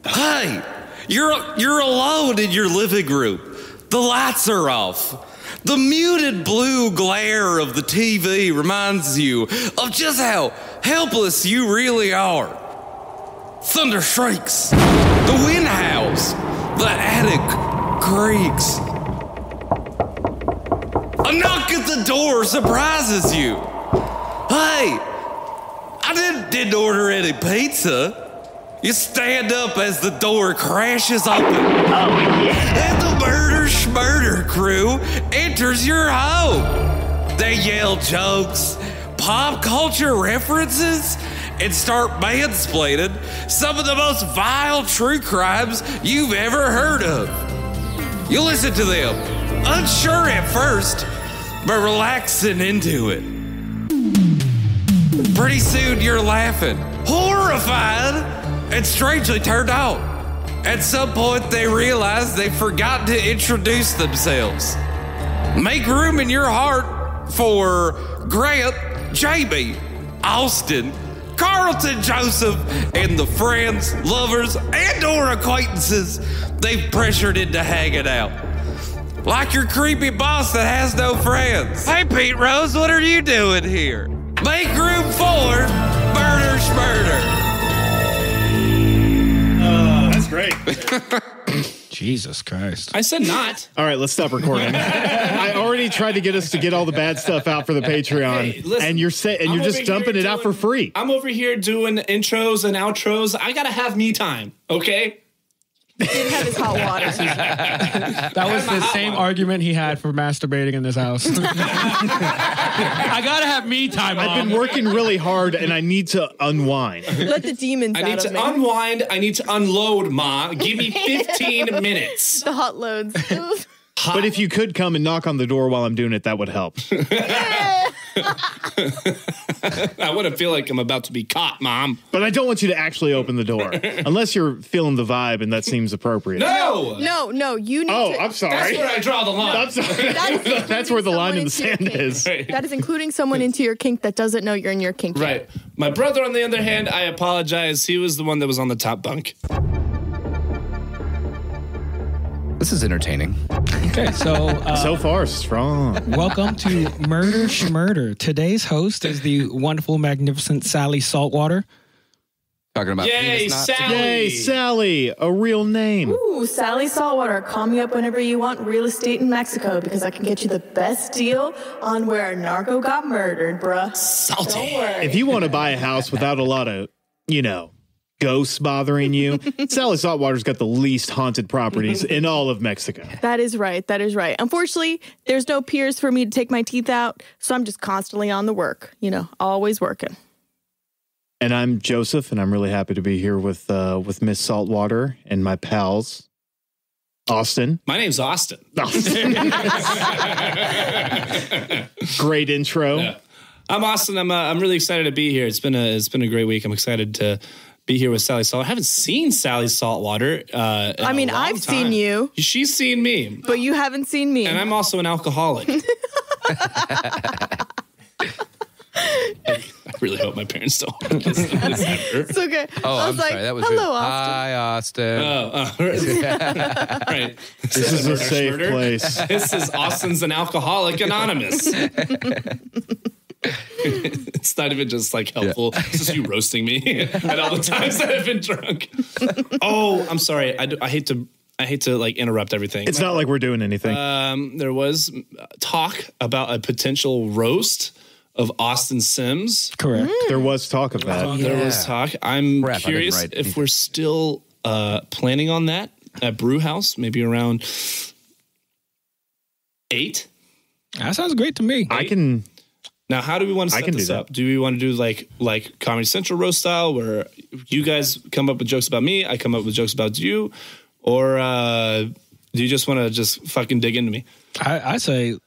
Hey, you're alone in your living room. The lights are off. The muted blue glare of the TV reminds you of just how helpless you really are. Thunder shrieks. The wind howls. The attic creaks. A knock at the door surprises you. Hey, I didn't order any pizza. You stand up as the door crashes open. Oh, yeah. And the murder crew enters your home. They yell jokes, pop culture references, and start mansplaining some of the most vile true crimes you've ever heard of. You listen to them, unsure at first, but relaxing into it. Pretty soon you're laughing, horrified, and strangely turned on. At some point, they realize they've forgotten to introduce themselves. Make room in your heart for Grant, Jamie, Austin, Carlton, Joseph, and the friends, lovers, and/or acquaintances they've pressured into hanging out. Like your creepy boss that has no friends. Hey, Pete Rose, what are you doing here? Make room for Murder Schmurder. That's great. Jesus Christ. I said not. All right, let's stop recording. I already tried to get us to get all the bad stuff out for the Patreon, Hey, listen, and you're just dumping it out for free. I'm over here doing intros and outros. I gotta have me time, okay? He didn't have his hot water. That was the same argument he had for masturbating in this house. I gotta have me time, Mom. I've been working really hard, and I need to unwind. Let the demons out of me. I need to unwind. I need to unload, Ma. Give me 15 minutes. The hot loads. But if you could come and knock on the door while I'm doing it, that would help. I wouldn't feel like I'm about to be caught, Mom. But I don't want you to actually open the door. Unless you're feeling the vibe and that seems appropriate. No! No, you need to... Oh, I'm sorry. That's where I draw the line. I'm sorry. That's where the line in the sand is. Right. That is including someone into your kink that doesn't know you're in your kink. Right. My brother, on the other hand, I apologize. He was the one that was on the top bunk. This is entertaining. Okay, so far, strong. Welcome to Murder Schmurder. Today's host is the wonderful, magnificent Sally Saltwater. Talking about Yay, Sally! Yay, Sally, a real name. Ooh, Sally Saltwater. Call me up whenever you want real estate in Mexico because I can get you the best deal on where a narco got murdered, bruh. Salty. Don't worry. If you want to buy a house without a lot of, ghosts bothering you, Sally Saltwater's got the least haunted properties in all of Mexico. That is right. Unfortunately, there's no piers for me to take my teeth out, so I'm just constantly on the work. Always working. And I'm Joseph, and I'm really happy to be here with Miss Saltwater and my pals. Austin. My name's Austin. Great intro. Yeah. I'm Austin. I'm really excited to be here. It's been a great week. I'm excited to be here with Sally Saltwater. I haven't seen Sally Saltwater. I've seen you. She's seen me, but you haven't seen me. And I'm also an alcoholic. I really hope my parents don't. It's okay. Oh, I'm sorry. That was hello, good. Austin. Hi, Austin. Right. This is a safe place. This is Austin's an Alcoholic Anonymous. It's not even just helpful. Yeah. It's just you roasting me at all the times that I've been drunk. Oh, I'm sorry. I hate to interrupt everything. It's not like we're doing anything. There was talk about a potential roast of Austin Sims. Correct. There was talk of that. Oh, yeah. There was talk. I'm curious if we're still planning on that at Brew House, maybe around 8. That sounds great to me. I can. Now, how do we want to set this up? Do we want to do like Comedy Central roast style, where you guys come up with jokes about me, I come up with jokes about you, or do you just want to just fucking dig into me? I say,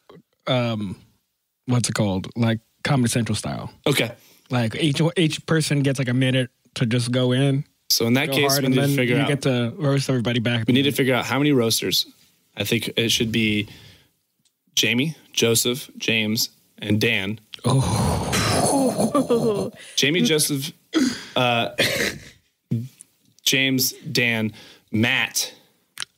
what's it called? Like Comedy Central style. Okay. Like each person gets like a minute to just go in. So in that case, we need to figure out. You get to roast everybody back. We need to figure out how many roasters. I think it should be Jamie, Joseph, James, and Dan. Oh. Jamie, Joseph, James, Dan, Matt.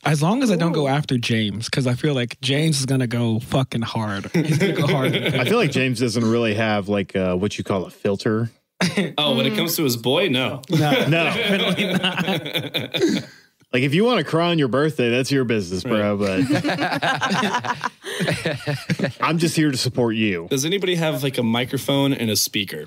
As long as I don't go after James, because I feel like James is going to go fucking hard. He's going to go hard. I feel like James doesn't really have like what you call a filter. Oh, when it comes to his boy, no. No. Definitely not. Like, if you want to cry on your birthday, that's your business, bro. But I'm just here to support you. Does anybody have like a microphone and a speaker?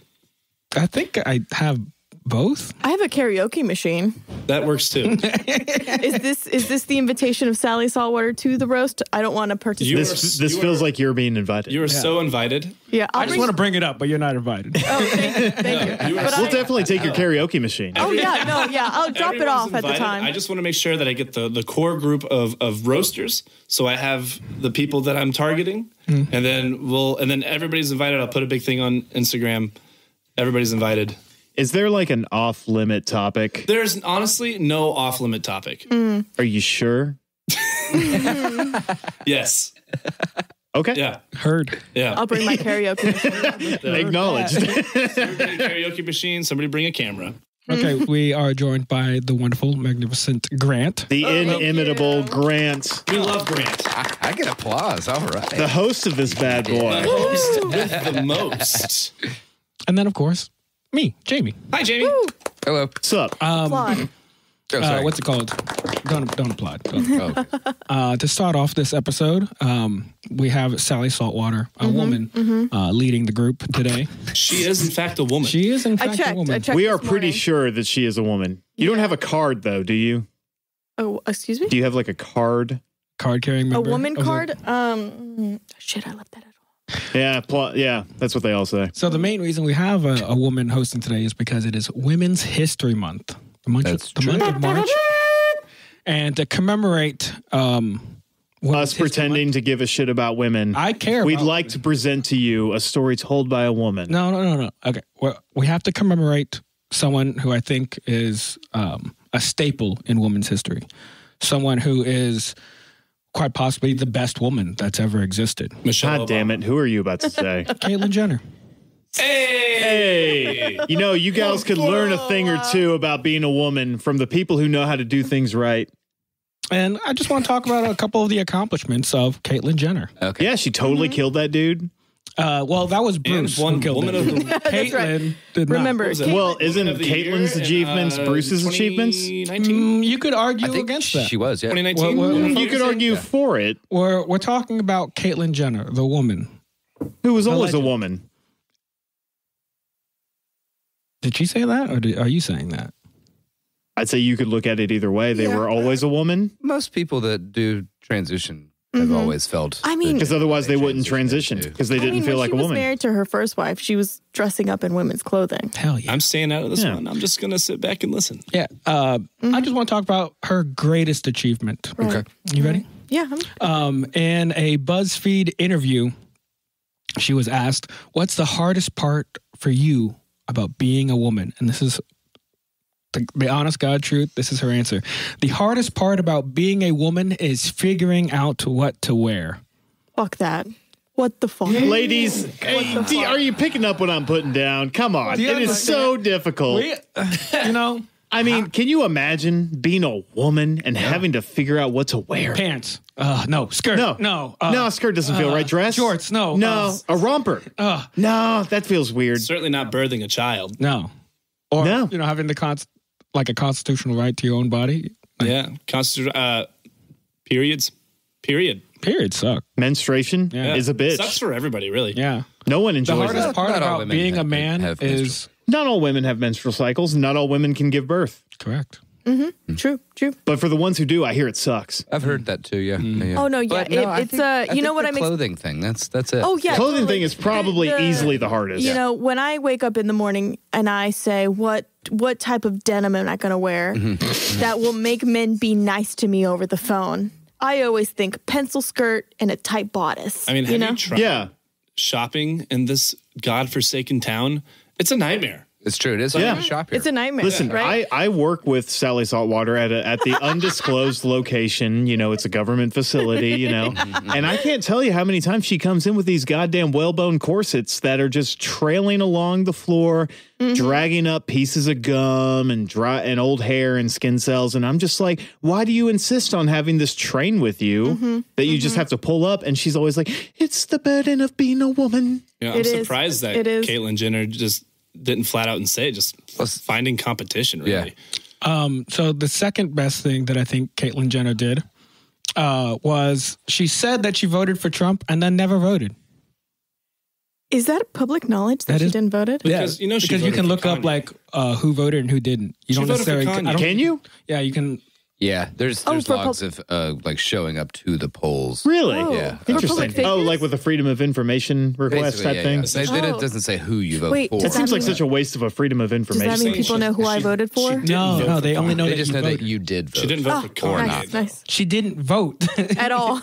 I think I have both. I have a karaoke machine. That works too. Is this the invitation of Sally Saltwater to the roast? I don't want to participate. This feels like you're being invited. You are so invited. Yeah, I just want to bring it up, but you're not invited. Oh, thank you. We'll definitely take your karaoke machine. Oh yeah, no, yeah. I'll drop it off Everyone's at the time. I just want to make sure that I get the core group of roasters. So I have the people that I'm targeting, and then everybody's invited. I'll put a big thing on Instagram. Everybody's invited. Is there like an off-limit topic? There's honestly no off-limit topic. Are you sure? Yes. Okay. Yeah. Heard. Yeah. I'll bring my karaoke machine. Acknowledged. Somebody bring a karaoke machine. Somebody bring a camera. Okay, we are joined by the wonderful, magnificent Grant. The inimitable Grant. We love Grant. I get applause. All right. The host of this bad boy. Host with the most. And then, of course, me, Jamie. Hi, Jamie. Hello. What's up? Applaud. Oh, sorry. What's it called? Don't applaud. Oh. To start off this episode, we have Sally Saltwater, a woman, leading the group today. She is, in fact, a woman. She is, in I fact, checked. a woman. I checked. We are this pretty morning. sure that she is a woman. You don't have a card, though, do you? Oh, excuse me. Do you have like a card? Card-carrying member. A woman of the- card? Shit, I left that at all. Yeah, that's what they all say. So the main reason we have a woman hosting today is because it is Women's History Month. The month of March. And to commemorate Us pretending to give a shit about women. I care We'd about like to present to you a story told by a woman. No. Okay. Well, we have to commemorate someone who I think is a staple in women's history. Someone who is quite possibly the best woman that's ever existed. Michelle God damn it. Who are you about to say? Caitlyn Jenner. Hey, you know, you guys could learn a thing or two about being a woman from the people who know how to do things right. And I just want to talk about a couple of the accomplishments of Caitlyn Jenner. Okay. Yeah, she totally killed that dude. Well, that was Bruce one who killed woman him. of the Caitlyn did not. Remember, Well, isn't of the Caitlin's year, achievements Bruce's achievements? 2019? You could argue I think against that. she was, yeah. 2019? Well, You could argue for it. We're talking about Caitlyn Jenner, the woman. Who was always a legend. woman. Did she say that, or are you saying that? I'd say you could look at it either way. They were always a woman. Most people that do transition have always felt. I mean- Because otherwise they wouldn't transition. Because they didn't feel like a when she was woman. married to her first wife, she was dressing up in women's clothing. Hell yeah. I'm staying out of this Yeah. one. I'm just going to sit back and listen. Yeah. I just want to talk about her greatest achievement. Right. Okay. You ready? Yeah. In a BuzzFeed interview, she was asked, "What's the hardest part for you about being a woman?" And this is the honest God truth. This is her answer. "The hardest part about being a woman is figuring out what to wear." Fuck that. What the fuck? Ladies, hey, are you picking up what I'm putting down? Come on. Yeah, It is so difficult. You know, I mean, can you imagine being a woman and having to figure out what to wear? pants. No. Skirt. No. No. No, a skirt doesn't feel right. Dress? Shorts. No. No. A romper? No, that feels weird. Certainly not birthing a child. No. Or, No. having like a constitutional right to your own body. Yeah. Periods. Period. Periods suck. Menstruation is a bitch. Sucks for everybody, really. Yeah. No one The enjoys hardest it. part Not all about women being a have man is Not all women have menstrual cycles. Not all women can give birth. correct. True. But for the ones who do, I hear it sucks. I've heard that too, yeah. Yeah. Oh, no, yeah. But no, I It's, think- I you think know what the I'm clothing thing. That's it. Oh, yeah. Clothing totally. thing is probably easily the hardest. You know, when I wake up in the morning and I say, what type of denim am I going to wear that will make men be nice to me over the phone? I always think pencil skirt and a tight bodice. I mean, have you tried Yeah. shopping in this godforsaken town? It's a nightmare. It's true. It is hard to shop here. It's a nightmare. Listen, right? I work with Sally Saltwater at the undisclosed location. You know, it's a government facility, you know. And I can't tell you how many times she comes in with these goddamn whalebone corsets that are just trailing along the floor, dragging up pieces of gum and old hair and skin cells. And I'm just like, why do you insist on having this train with you that you just have to pull up? And she's always like, it's the burden of being a woman. Yeah, I'm surprised that Caitlyn Jenner just didn't flat out and say it, just finding competition, really. Yeah. So the second best thing that I think Caitlyn Jenner did was she said that she voted for Trump and then never voted. Is that public knowledge that she didn't vote? Because, you know, because you can look up like who voted and who didn't. You don't necessarily. Can you? Yeah, you can. Yeah, there's logs of like showing up to the polls. Really? Yeah. Interesting. Oh, like with the freedom of information request type thing? It doesn't say who you vote for. It seems like such a waste of a freedom of information. Does that mean people know who I voted for? No, they only know they just know that you did vote. She didn't vote for Kanye. Nice. She didn't vote At all.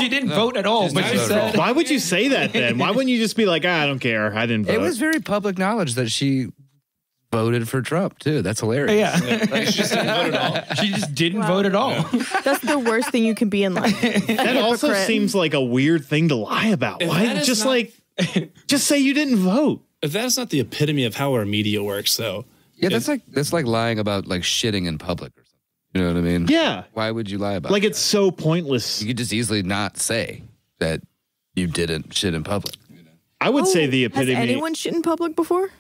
She didn't vote at all. But she said, why would you say that then? Why wouldn't you just be like, I don't care. I didn't vote. It was very public knowledge that she voted for Trump too. That's hilarious. Yeah. Like, she just didn't vote at all. She just didn't vote at all. That's the worst thing you can be in life. That also seems like a weird thing to lie about. Why? Just just say you didn't vote. If that's not the epitome of how our media works, though. Yeah, that's like lying about like shitting in public or something. You know what I mean? Yeah. Why would you lie about like that? It's so pointless. You could just easily not say that you didn't shit in public. I would say the epitome. Has anyone shit in public before?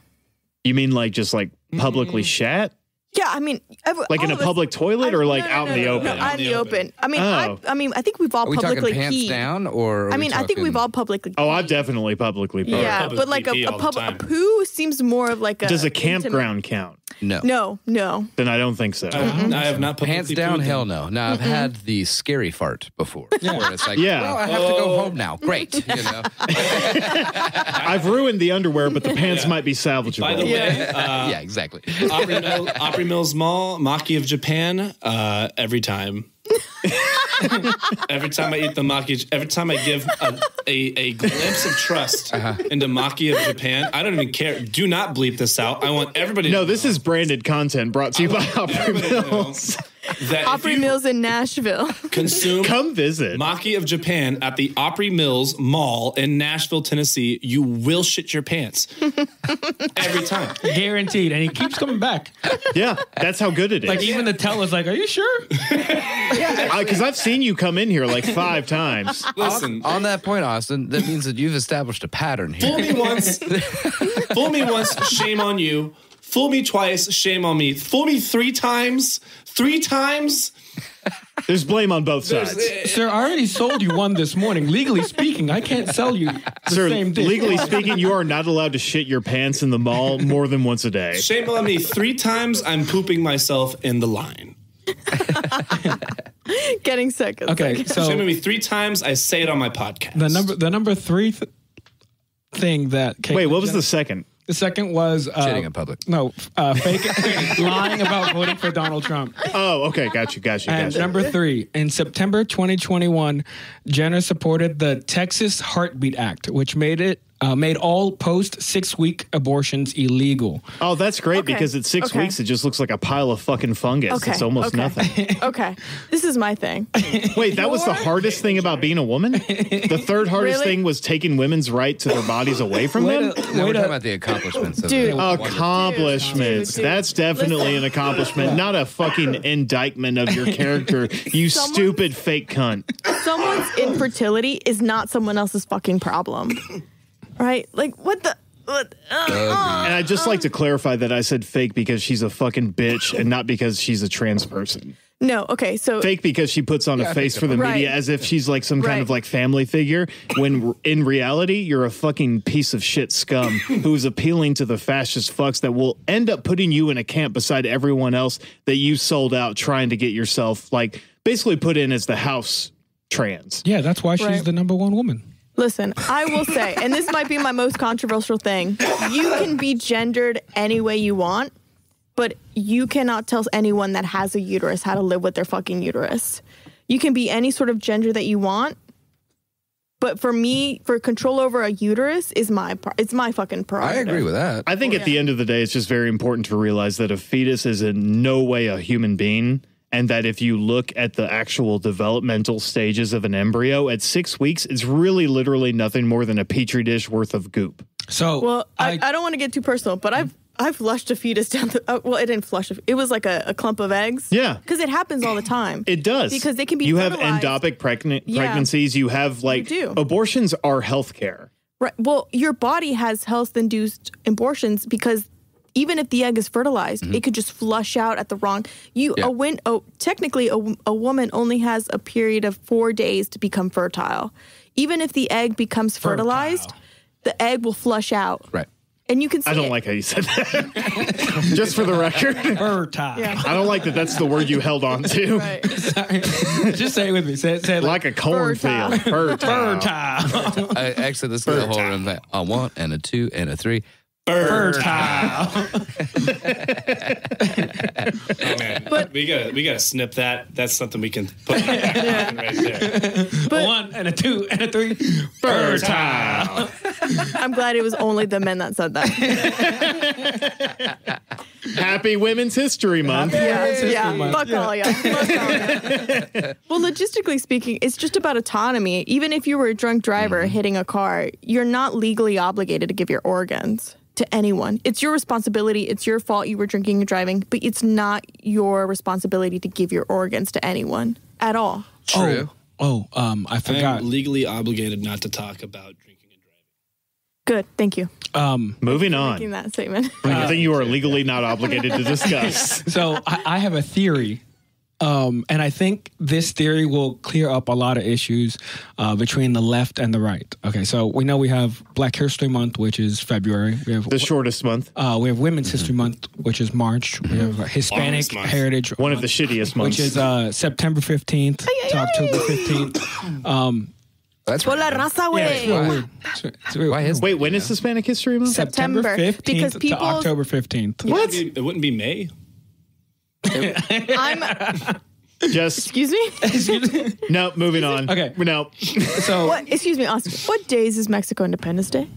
You mean like just like publicly shat? Yeah, I mean, like in a public toilet or like out in the open? No, out in the open. I mean, I think we've all publicly talking pants peed. down or? I mean, I think we've all publicly. Oh, I've definitely publicly peed. Yeah, but like a poo seems more of like a. Does a campground count? No. No. Then I don't think so. I have not publicly Pants down, pooed. hell no. Now I've had the scary fart before, where it's like, well, I have to go home now. Great, you know. I've ruined the underwear, but the pants might be salvageable. By the way, yeah, exactly. Opry Mills Mall, Maki of Japan, every time. Every time I eat the maki, every time I give a glimpse of trust into Maki of Japan, I don't even care. Do not bleep this out. I want everybody to know. This is branded content brought to you by Opry Mills. Opry Mills in Nashville. Come visit. Maki of Japan at the Opry Mills Mall in Nashville, Tennessee. You will shit your pants. Every time. Guaranteed. And he keeps coming back. Yeah, that's how good it is. Like even the teller's like, are you sure? Because I've seen you come in here like 5 times. Listen. On that point, Austin, that means that you've established a pattern here. Fool me once, shame on you. Fool me twice, shame on me. Fool me 3 times. 3 times. There's blame on both sides. Sir, I already sold you one this morning. Legally speaking, I can't sell you the same thing. Legally speaking, you are not allowed to shit your pants in the mall more than once a day. Shame on me. 3 times I'm pooping myself in the line. Getting sick. Okay, so shame on me 3 times. I say it on my podcast. The number 3 thing that Caitlyn Wait, what was the second? The second was shitting in public. No, fake lying about voting for Donald Trump. Oh, okay, got you. And number 3, in September 2021, Jenner supported the Texas Heartbeat Act, which made all post 6-week abortions illegal. Oh, that's great because at 6 weeks it just looks like a pile of fucking fungus. It's almost nothing. Okay, this is my thing. Wait, that was the hardest thing about being a woman? The third hardest thing was taking women's right to their bodies away from them? No, we're talking about the accomplishments. Accomplishments. That's definitely an accomplishment, not a fucking indictment of your character, you stupid fake cunt. Someone's infertility is not someone else's fucking problem. Right? Like, what the... And I'd just like to clarify that I said fake because she's a fucking bitch and not because she's a trans person. No, okay, so... Fake because she puts on a face for the media as if she's like some kind of like family figure, when in reality, you're a fucking piece of shit scum who's appealing to the fascist fucks that will end up putting you in a camp beside everyone else that you sold out trying to get yourself like basically put in as the house trans. Yeah, that's why she's the number 1 woman. Listen, I will say, and this might be my most controversial thing, you can be gendered any way you want, but you cannot tell anyone that has a uterus how to live with their fucking uterus. You can be any sort of gender that you want, But for me, for control over a uterus is it's my fucking prerogative. I agree with that. I think at the end of the day, it's just very important to realize that a fetus is in no way a human being. And that if you look at the actual developmental stages of an embryo at 6 weeks, it's really literally nothing more than a petri dish worth of goop. So, well, I don't want to get too personal, but I've flushed a fetus down the. Well, it didn't flush. It was like a clump of eggs. Yeah, because it happens all the time. It does because they can be. You fertilized. have endopic pregnancies. You have abortions are healthcare. Right. Well, your body has health-induced abortions because. Even if the egg is fertilized, it could just flush out at the wrong. Technically, a woman only has a period of 4 days to become fertile. Even if the egg becomes fertilized, the egg will flush out. Right. And you can see I don't like how you said that. Just for the record. Fertile. Yeah. I don't like that that's the word you held on to. Right. Just say it with me. Say it like a cornfield. Fertile. Actually, this is the whole room. A 1 and a 2 and a 3. Fertile. Oh man, but we gotta snip that. That's something we can put right there. But, 1 and a 2 and a 3. Fertile. I'm glad it was only the men that said that. Happy Women's History Month. Yeah. Fuck all ya. Well, logistically speaking, it's just about autonomy. Even if you were a drunk driver hitting a car, you're not legally obligated to give your organs to anyone. It's your responsibility. It's your fault you were drinking and driving, but it's not your responsibility to give your organs to anyone at all. True. I forgot. I'm legally obligated not to talk about drinking and driving. Good. Thank you. Moving on. Making that statement. I think you are legally not obligated to discuss. So I have a theory. And I think this theory will clear up a lot of issues between the left and the right. Okay, so we know we have Black History Month, which is February. We have the shortest month. We have Women's History Month, which is March. We have Hispanic Heritage One of the shittiest months. Which is September 15th to October 15th. That's Por la raza, güey. Why is Wait, when is Hispanic History Month? September 15th because to October 15th. What? It wouldn't be May. Excuse me? No, moving on. Okay. No. So, Excuse me, Austin. What days is Mexico Independence Day?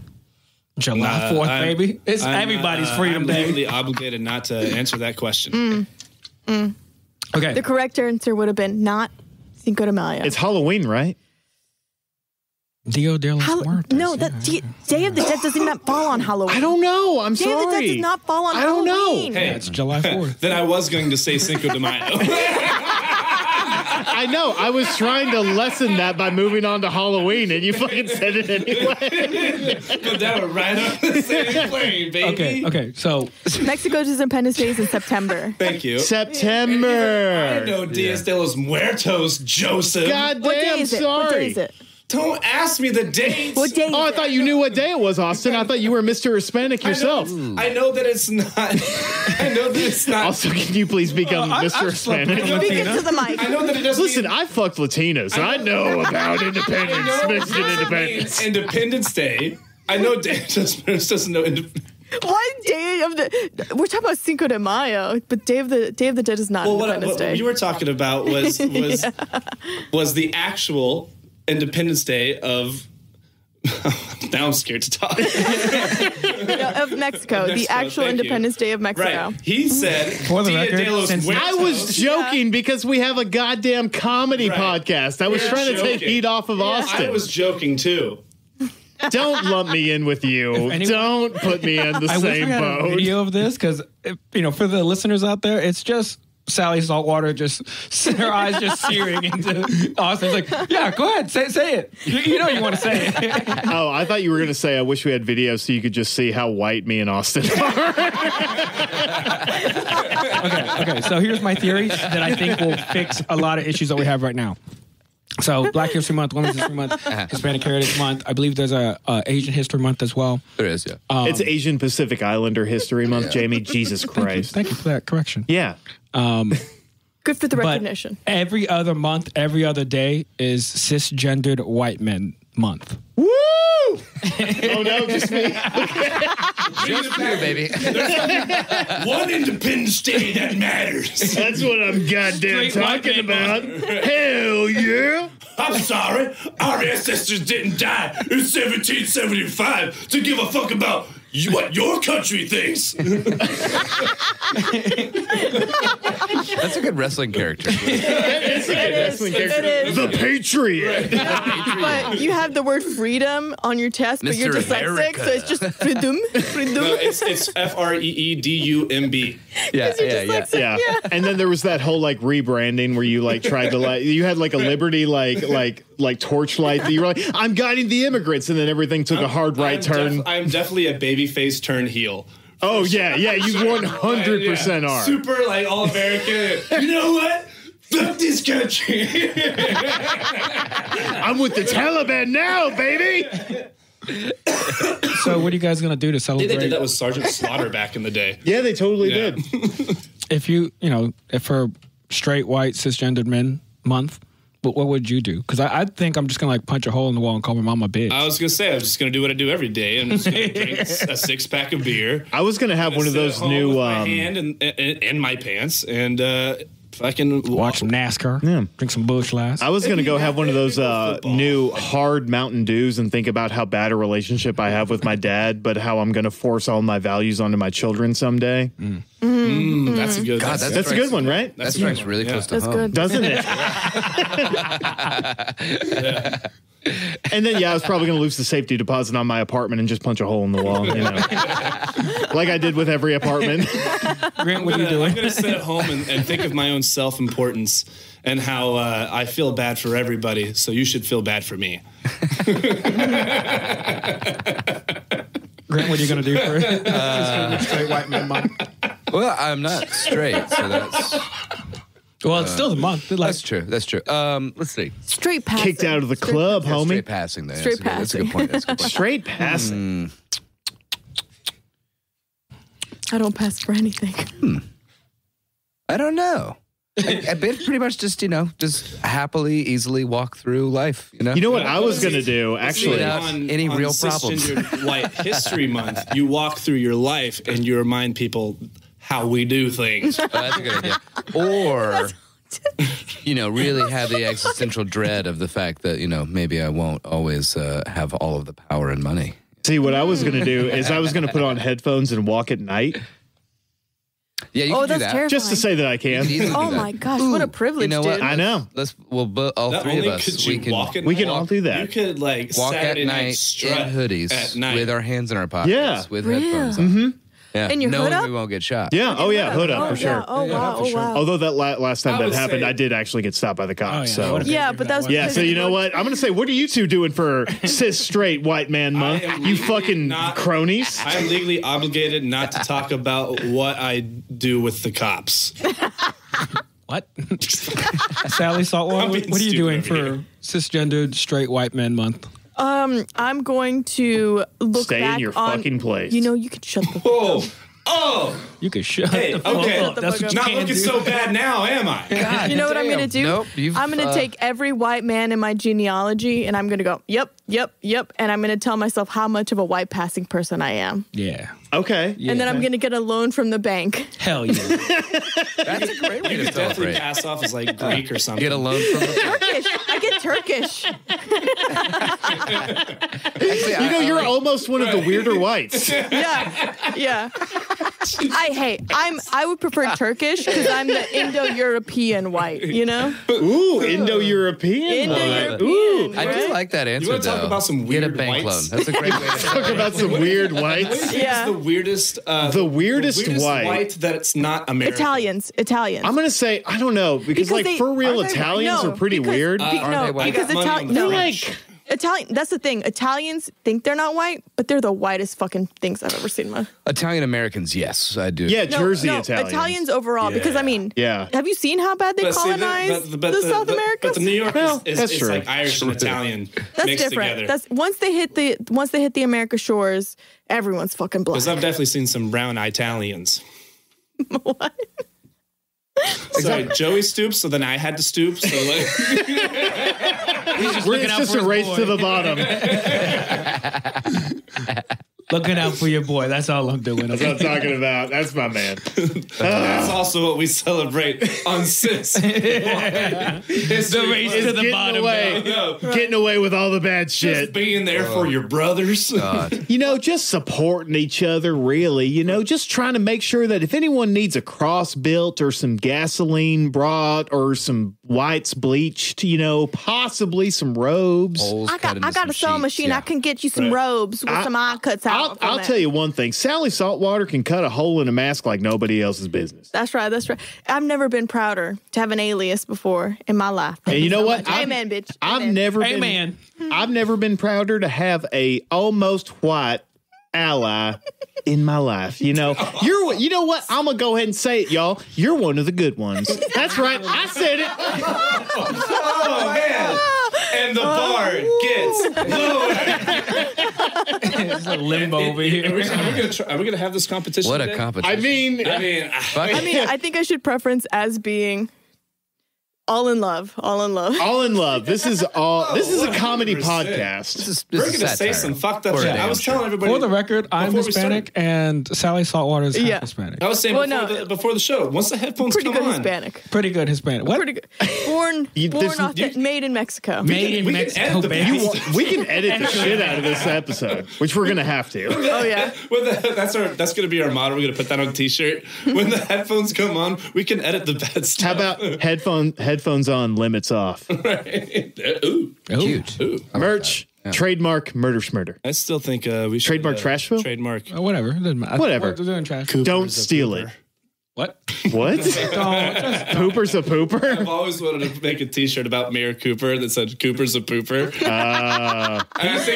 July 4th, baby. It's everybody's Freedom Day. I'm legally obligated not to answer that question. Okay. The correct answer would have been not Cinco de Mayo. It's Halloween, right? Dia de los Muertos. No, that Day of the Dead does not fall on Halloween. I don't know. I'm Day sorry. of the Dead does not fall on I don't Halloween. know. Hey, It's July 4th. then I was going to say Cinco de Mayo. I know. I was trying to lessen that by moving on to Halloween, and you fucking said it anyway. But that was right on the same plane, baby. Okay. So Mexico's Independence Day is in September. Thank you. September. I know Dias de los Muertos, Joseph. God What day damn, is it? sorry. What day is it? Don't ask me the dates. What day is Oh, I it? thought you knew what day it was, Austin. I thought you were Mr. Hispanic yourself. I know that it's not. I know that it's not. Also, can you please become Mr. Hispanic? Speak into the mic. I know that it doesn't. Listen, I fucked Latinos, and I know about independence, Mexican independence. Independence Day. I know Dave doesn't know. What day of the? We're talking about Cinco de Mayo, but Day of the Dead is not Independence Day. What you were talking about was the actual Independence Day of. Now I'm scared to talk. Of Mexico, the actual Independence Day of Mexico. Right. He said, For the record, I was joking because we have a goddamn comedy podcast. I was trying to take heat off of Austin. I was joking too. Don't lump me in with you. Don't put me in the I wish same we had a boat. video of this because, for the listeners out there, it's just Sally Saltwater, just her eyes just searing into Austin. It's like, yeah, go ahead, say it. You know you want to say it. Oh, I thought you were going to say, I wish we had video so you could just see how white me and Austin are. Okay. So here's my theory that I think will fix a lot of issues that we have right now. So Black History Month, Women's History Month, Hispanic Heritage Month. I believe there's a Asian History Month as well. There is, yeah. It's Asian Pacific Islander History Month, Jesus. Jesus Christ. Thank you for that correction. Yeah. Good for the recognition. Every other month, every other day is cisgendered white men month. Woo! Oh no, just me. Just you, baby. One Independence Day that matters. That's what I'm goddamn Straight white talking man about. Hell yeah. I'm sorry. Our ancestors didn't die in 1775 to give a fuck about what your country thinks. That's a good wrestling character. It's a good wrestling character. It is. The Patriot. But you have the word freedom on your chest, but you're Mr. dyslexic, so it's just freedom. No, it's FREEDUMB. Yeah. And then there was that whole like rebranding where you like tried to like you had like a Liberty like torchlight that you were like, I'm guiding the immigrants, and then everything took a hard right turn. I'm definitely a babyface turn heel. Oh yeah, you 100% are. Super like all American. You know what? Fuck this country. I'm with the Taliban now, baby. So what are you guys gonna do to celebrate? They did that with Sergeant Slaughter back in the day. Yeah, they totally did. If for straight white cisgendered men month, what would you do? Because I think I'm just gonna like punch a hole in the wall and call my mom a bitch. I was gonna say I'm just gonna do what I do every day. I'm just gonna drink a 6-pack of beer. I was gonna have one of those new my hand and my pants and fucking watch some NASCAR. Yeah. Drink some Busch Lights. I was going to go have one of those new hard Mountain Dews and think about how bad a relationship I have with my dad, but how I'm going to force all my values onto my children someday. That's a good. God, That's a good one, right? That strikes really close to That's home. good. Doesn't it? And then, I was probably going to lose the safety deposit on my apartment and just punch a hole in the wall, like I did with every apartment. Grant, what are you doing? I'm gonna sit at home and think of my own self-importance and how I feel bad for everybody. So you should feel bad for me. Grant, what are you going to do for straight white man month? Well, I'm not straight, so that's... Well, it's still the month. That's true. Let's see. Straight passing. Kicked out of the club, homie. Straight passing there. Straight That's a good point. Straight passing. I don't pass for anything. I don't know. I pretty much just happily, easily walk through life. You know what I was going to do, actually? Without any real problems. Cisgendered White History Month, you walk through your life and you remind people how we do things. Oh, that's a good idea. Or, really have the existential dread of the fact that, maybe I won't always have all of the power and money. See, what I was going to do is I was going to put on headphones and walk at night. Yeah, you can do that's that. terrifying. Just to say that I can. Oh my gosh, what a privilege, You know what? dude. I know. All Not three only of us, could you walk at We night, can all do that. You could walk Saturday at night night strut in hoodies at night. with our hands in our pockets, Yeah. with Real? headphones on. Yeah. And your knowing hood up? we won't get shot. Yeah. Oh, yeah. Hood up for sure. Yeah. Oh, wow. Oh, wow. Although that last time I that would happened, say- I did actually get stopped by the cops. Oh, yeah. So Yeah, but that was yeah. because So you know what? I'm going to say, what are you two doing for cis straight white man month? am You fucking not- cronies. I am legally obligated not to talk about what I do with the cops. What? Sally Saltwater, I'm what being are you doing stupid over for cisgendered straight white men month? I'm going to look Stay back in your on, fucking place. You could shut the Oh, You could shut hey, the fuck okay. up. That's what you Not can looking do. so bad now, am I? You know what I'm going to do? Nope, I'm going to take every white man in my genealogy and I'm going to go, yep. And I'm going to tell myself how much of a white passing person I am. Yeah. Okay. And then I'm going to get a loan from the bank. Hell yeah. That's a great way to Definitely celebrate. pass off as like Greek or something. Get a loan from the Turkish. I get Turkish. Actually, You're almost one of the weirder whites. Yeah. I would prefer Turkish because I'm the Indo-European white, Ooh, Indo-European. Indo-European. Ooh. I do like that answer, You wanna talk though. about some Get a weird bank whites? loan. That's a great way to Talk celebrate. about some weird whites. Yeah. The weirdest white. that it's not American. Italians. I'm going to say, I don't know, because like for real Italians are pretty weird. Are they white? Because I got money on the French. Italian. That's the thing. Italians think they're not white, but they're the whitest fucking things I've ever seen in my. Italian Americans, yes, I do. Yeah, Jersey no, Italians. Italians overall. Because I mean, Yeah. have you seen how bad they But see, colonized the South Americans? But the New York Well, is that's it's true. like Irish and Italian That's mixed different. together. That's once they hit the America shores, everyone's fucking black. Because I've definitely seen some brown Italians. What? Sorry, Joey stoops, so then I had to stoop. So like, It's just a race to the bottom. Looking out for your boy. That's all I'm doing. That's what I'm talking about. That's my man. That's also what we celebrate on Sis. It's The race to the bottom. Getting away with all the bad shit. Just being there for your brothers. Just supporting each other, really. Just trying to make sure that if anyone needs a cross built or some gasoline brought or some whites bleached, possibly some robes. I got a sewing machine. I can get you some robes with some eye cuts out. I'll tell you one thing. Sally Saltwater can cut a hole in a mask like nobody else's business. That's right. I've never been prouder to have an alias before in my life. And you know what? Amen, bitch. I've never been prouder to have a almost white ally in my life. You know what? I'm gonna go ahead and say it, y'all. You're one of the good ones. That's right. I said it. Oh man. And the bar gets lower. It's a limbo over here. Are we gonna have this competition? What today? a competition! I think I should preference as being all in love. All in love. This is a comedy 100%. podcast. We're gonna say some fucked up shit. I was telling everybody. For the record, I'm Hispanic and Sally Saltwater is half Hispanic. I was saying before the show. Once the headphones come on, Hispanic. Pretty good Hispanic. What? Pretty good. Made in Mexico. Made in Mexico, baby. We can edit the shit out of this episode, which we're gonna have to. Oh yeah. That's gonna be our motto. We're gonna put that on a t-shirt. When the headphones come on, we can edit the bad stuff. How about headphones on, limits off? Right. Ooh. Cute. Ooh. Merch, trademark, murder schmurder. I still think we should trademark Trashville. Trademark. Whatever. It doesn't matter. Whatever. We're doing trash. Don't steal it. What? What? Pooper's a pooper? I've always wanted to make a t-shirt about Mayor Cooper that said Cooper's a pooper. I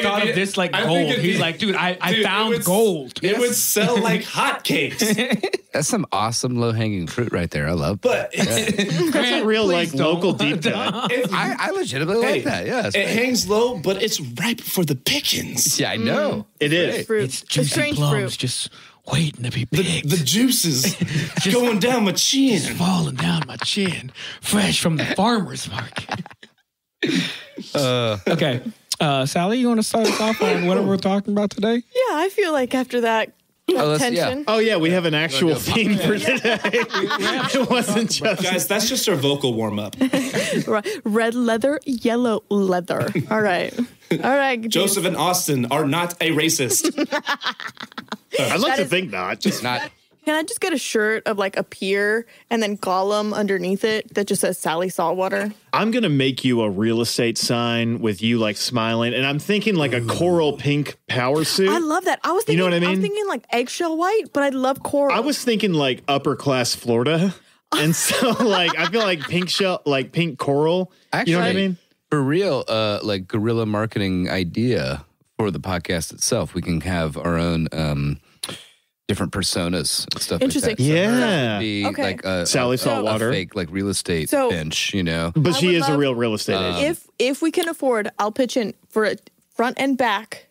thought of this like gold. He's like, dude, I found gold. It would sell like hotcakes. That's some awesome low-hanging fruit right there. I love. But that's a real local deep cut. I legitimately like that. Yes, it hangs low, but it's ripe for the pickings. Yeah, I know. It is. Fruit. It's juicy plums just waiting to be picked. The juices going down my chin. Falling down my chin. Fresh from the farmer's market. Okay. Sally, you want to start us off on whatever we're talking about today? Yeah, I feel like after that tension. Oh yeah, we have an actual theme for today. It wasn't just guys. That's just our vocal warm up. Red leather, yellow leather. All right. Joseph and Austin are not a racist. I'd like to think not. Just not. Can I just get a shirt of like a pier and then Gollum underneath it that just says Sally Saltwater? I'm going to make you a real estate sign with you like smiling. And I'm thinking like a coral pink power suit. I love that. I was thinking, you know what I mean? I was thinking like eggshell white, but I love coral. I was thinking like upper class Florida. And so like, I feel like pink coral. Actually, you know what I mean? For real, like guerrilla marketing idea for the podcast itself. We can have our own different personas and stuff Interesting. like that. Yeah. Be Okay. like Sally Saltwater. A fake like real estate bench, you know. But she is a love- real estate agent. If we can afford, I'll pitch in for a front and back.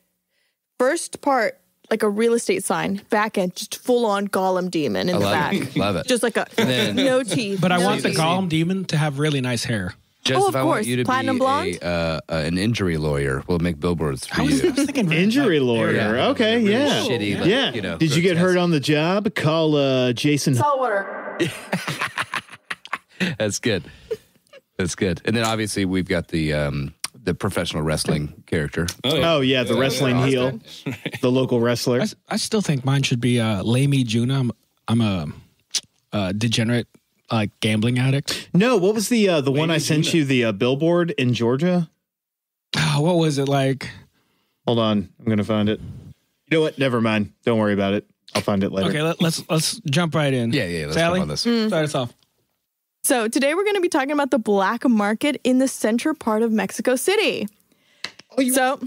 First part, like a real estate sign. Back end, just full on Gollum demon in the back. Love it. Just like a no teeth. But I no want the teeth. Gollum demon to have really nice hair. Joseph, of I want course. you to Platinum be blonde? an injury lawyer. We'll make billboards for I was you. thinking Injury lawyer. Yeah. Okay, Really yeah. shitty, like, yeah. you know, Did you get hurt on the job? Call Jason. Saltwater. That's good. That's good. And then obviously we've got the professional wrestling character. Oh, yeah, the wrestling heel. The local wrestler. I still think mine should be Lamey Juna. I'm a degenerate gambling addict. No, what was the one I sent you, the billboard in Georgia? Oh, what was it like? Hold on. I'm going to find it. You know what? Never mind. Don't worry about it. I'll find it later. Okay, let's jump right in. Yeah. Let's Sally, jump on this. start us off. So today we're going to be talking about the black market in the central part of Mexico City. So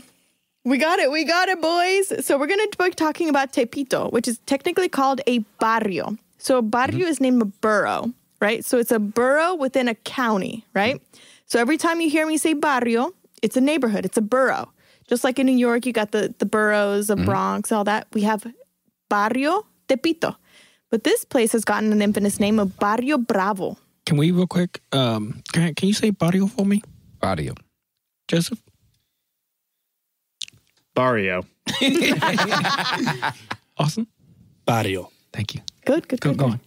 we got it, boys. So we're going to be talking about Tepito, which is technically called a barrio. So a barrio is named a borough, right? So it's a borough within a county, right? So every time you hear me say barrio, it's a neighborhood, it's a borough. Just like in New York, you got the boroughs of Bronx, all that. We have Barrio Tepito. But this place has gotten an infamous name of Barrio Bravo. Can we real quick? Can you say barrio for me, Audio. Joseph? Barrio. Austin? Barrio. Thank you. Good. Go on.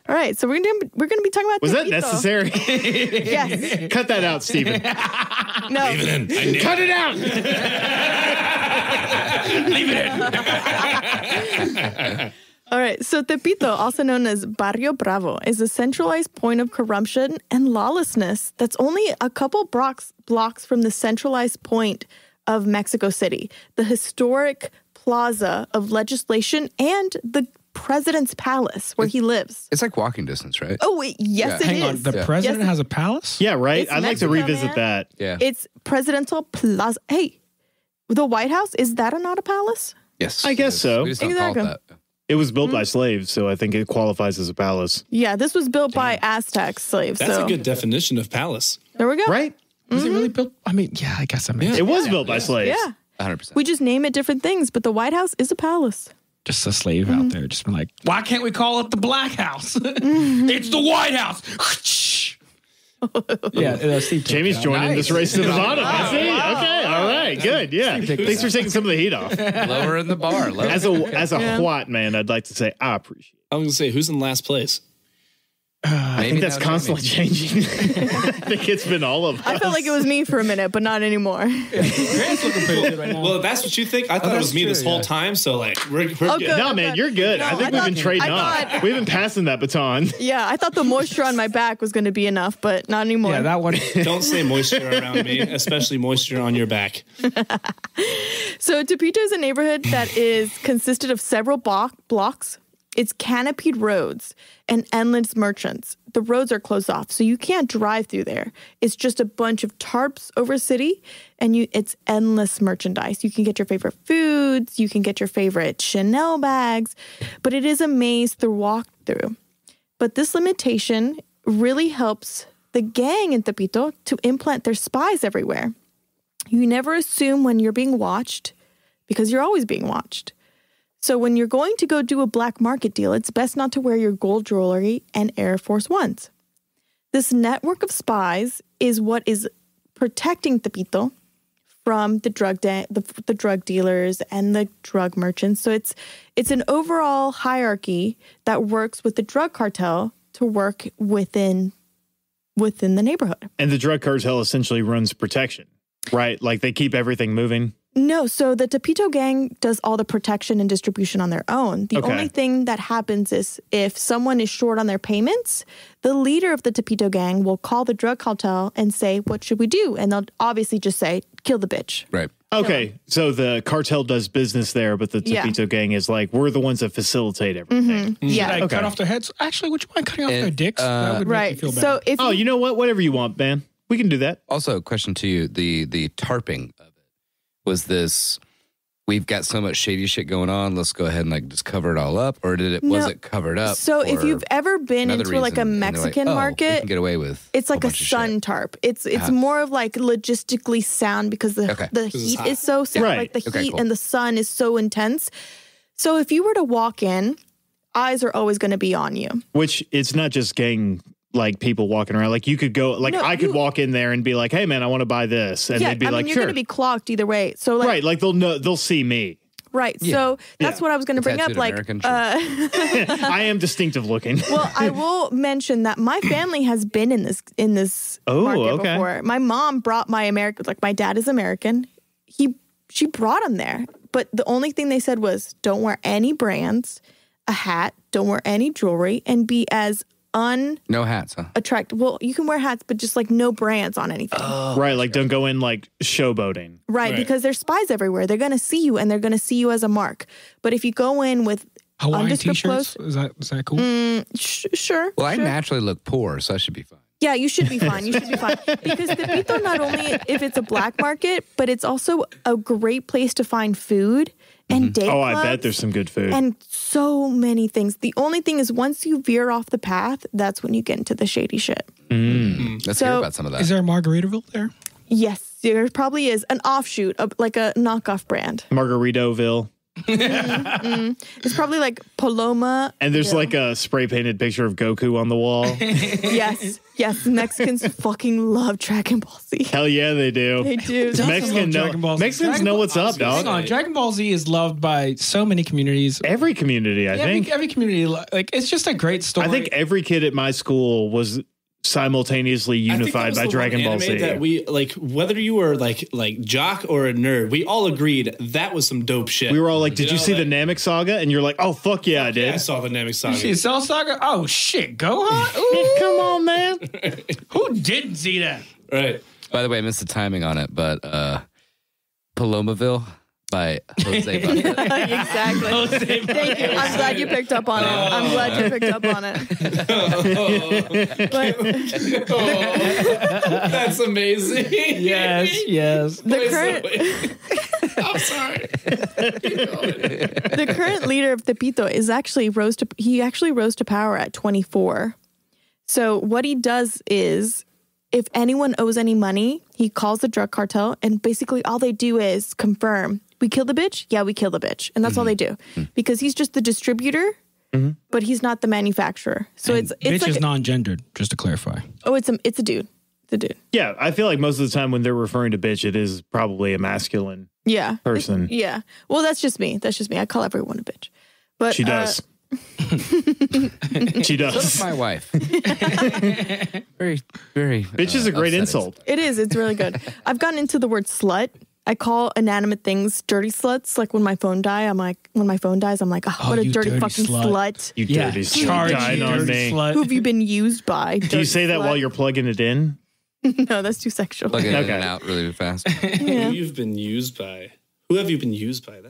All right, so we're gonna be talking about. Was that Tepito. necessary? Yes. Cut that out, Stephen. No. Leave it in. Cut it out. Leave it in. All right, so Tepito, also known as Barrio Bravo, is a centralized point of corruption and lawlessness that's only a couple blocks from the centralized point of Mexico City, the historic plaza of legislation, and the president's palace where he lives. It's like walking distance, right? Oh, wait, yes, Yeah. it Hang on. is. The president has a palace? Yeah, right. It's I'd like to Mexico, revisit man. that. Yeah. It's presidential plaza. Hey, the White House, is that not a palace? Yes. I guess so. We just don't call it Exactly. that. It was built by slaves, so I think it qualifies as a palace. Yeah, this was built by Aztec slaves. That's so a good definition of palace. there we go. Right? Was it really built? I mean, yeah, I guess I mean, It was built by slaves. Yeah. 100%. We just name it different things, but the White House is a palace. just a slave out there, just been like, why can't we call it the Black House? It's the White House. Yeah, Steve. Jamie's joining this race to the bottom. I see. Okay. All right. Good. Yeah. Thanks for taking some of the heat off. Lowering the bar. As a white man, I'd like to say I appreciate it. I was going to say, who's in last place? I think that's constantly changing. I think it's been all of us. I felt like it was me for a minute, but not anymore. Grant's looking pretty good right now. Well, if that's what you think. I thought it was that's me true, this whole yeah. time. So, like, we're Oh, good. good. No, man, you're good. No, I think I we've been thought- trading I off. thought- We've been passing that baton. Yeah, I thought the moisture on my back was going to be enough, but not anymore. yeah, that one. Don't say moisture around me, especially moisture on your back. So Tepito is a neighborhood that is consisted of several blocks. It's canopied roads and endless merchants. The roads are closed off, so you can't drive through there. It's just a bunch of tarps over city, and it's endless merchandise. You can get your favorite foods, you can get your favorite Chanel bags, but it is a maze to walk through. But this limitation really helps the gang in Tepito to implant their spies everywhere. You never assume when you're being watched, because you're always being watched. So when you're going to go do a black market deal, it's best not to wear your gold jewelry and Air Force Ones. This network of spies is what is protecting Tepito from the drug dealers and the drug merchants. So it's an overall hierarchy that works with the drug cartel to work within the neighborhood. And the drug cartel essentially runs protection, right? Like they keep everything moving. No, so the Tepito gang does all the protection and distribution on their own. The only thing that happens is if someone is short on their payments, the leader of the Tepito gang will call the drug cartel and say, what should we do? And they'll obviously just say, kill the bitch. Right. Okay, so the cartel does business there, but the Tepito gang is like, we're the ones that facilitate everything. Yeah. Should I cut off their heads? Actually, would you mind cutting off their dicks? That would make Right. me feel better. So if Oh, you know what? Whatever you want, man. We can do that. Also, question to you: the tarping of it was this. We've got so much shady shit going on. Let's go ahead and like just cover it all up, or was it covered up? So if for you've ever been another into like a reason? And they're like, Mexican "Oh, we market, can get away with it's like a bunch of sun shit." tarp. It's more of like logistically sound because the it's heat hot. is so Right. like the Okay, heat cool. and the sun is so intense. So if you were to walk in, eyes are always going to be on you. Which it's not just gang like people walking around. Like you could go, like No, I could walk in there and be like, hey man, I want to buy this. And Yeah, they'd be I like, mean you're sure. going to be clocked either way. So like Right, like they'll see me. right. So that's what I was going to bring up. Tattooed Like American, sure. I am distinctive looking. well, I will mention that my family has been in this market okay. before. My mom brought my American, like my dad is American. She brought him there, but the only thing they said was don't wear any brands, a hat, don't wear any jewelry, and be as No hats, huh? unattractive. Well, you can wear hats, but just like no brands on anything. Right, like don't go in like showboating. Right, because there's spies everywhere. They're going to see you, and they're going to see you as a mark. But if you go in with Hawaiian undescript t-shirts? clothes, Is that cool? sure. Well, I sure. naturally look poor, so I should be fine. Yeah, you should be fine. You should be fine. Because Tepito, not only if it's a black market, but it's also a great place to find food and day Oh, clubs I bet there's some good food. and so many things. The only thing is once you veer off the path, that's when you get into the shady shit. Let's hear about some of that. Is there a Margaritaville there? Yes, there probably is an offshoot of like a knockoff brand. Margaritaville. It's probably like Paloma. And there's like a spray painted picture of Goku on the wall. Yes. Mexicans fucking love Dragon Ball Z. Hell yeah, they do. They do. Mexicans know what's up, dog. Hang on, Dragon Ball Z is loved by so many communities. Every community, I think. Every community, like it's just a great story. I think every kid at my school was simultaneously unified by Dragon Ball Z. That we like, whether you were like jock or a nerd, we all agreed that was some dope shit. We were all like, "Did you see the Namek Saga?" And you're like, "Oh fuck yeah, I did." Yeah, I saw the Namek Saga. You see Cell Saga? Oh shit, Gohan! Ooh. Come on, man. Who didn't see that? Right. By the way, I missed the timing on it, but Palomaville by Jose Bucket. Exactly. Thank you. I'm glad you picked up on it. That's amazing. Yes. I'm sorry. The current leader of Tepito is actually rose to power at 24. So what he does is, if anyone owes any money, he calls the drug cartel, and basically all they do is confirm, we kill the bitch? Yeah, we kill the bitch. And that's all they do. Because he's just the distributor, but he's not the manufacturer. So it's bitch like is non-gendered, just to clarify. Oh, it's a dude. It's a dude. Yeah, I feel like most of the time when they're referring to bitch, it is probably a masculine person. Yeah. Well, that's just me. I call everyone a bitch. But she does. She does. So does my wife. Very, very. Bitch is a great insult. It is. It's really good. I've gotten into the word slut. I call inanimate things dirty sluts. Like when my phone dies, I'm like, oh, what a dirty fucking slut. You dirty slut. Died on me. Who have you been used by? Do you say that while you're plugging it in? No, that's too sexual. Plugging it in and out really fast. Yeah. Who you've been used by? Who have you been used by?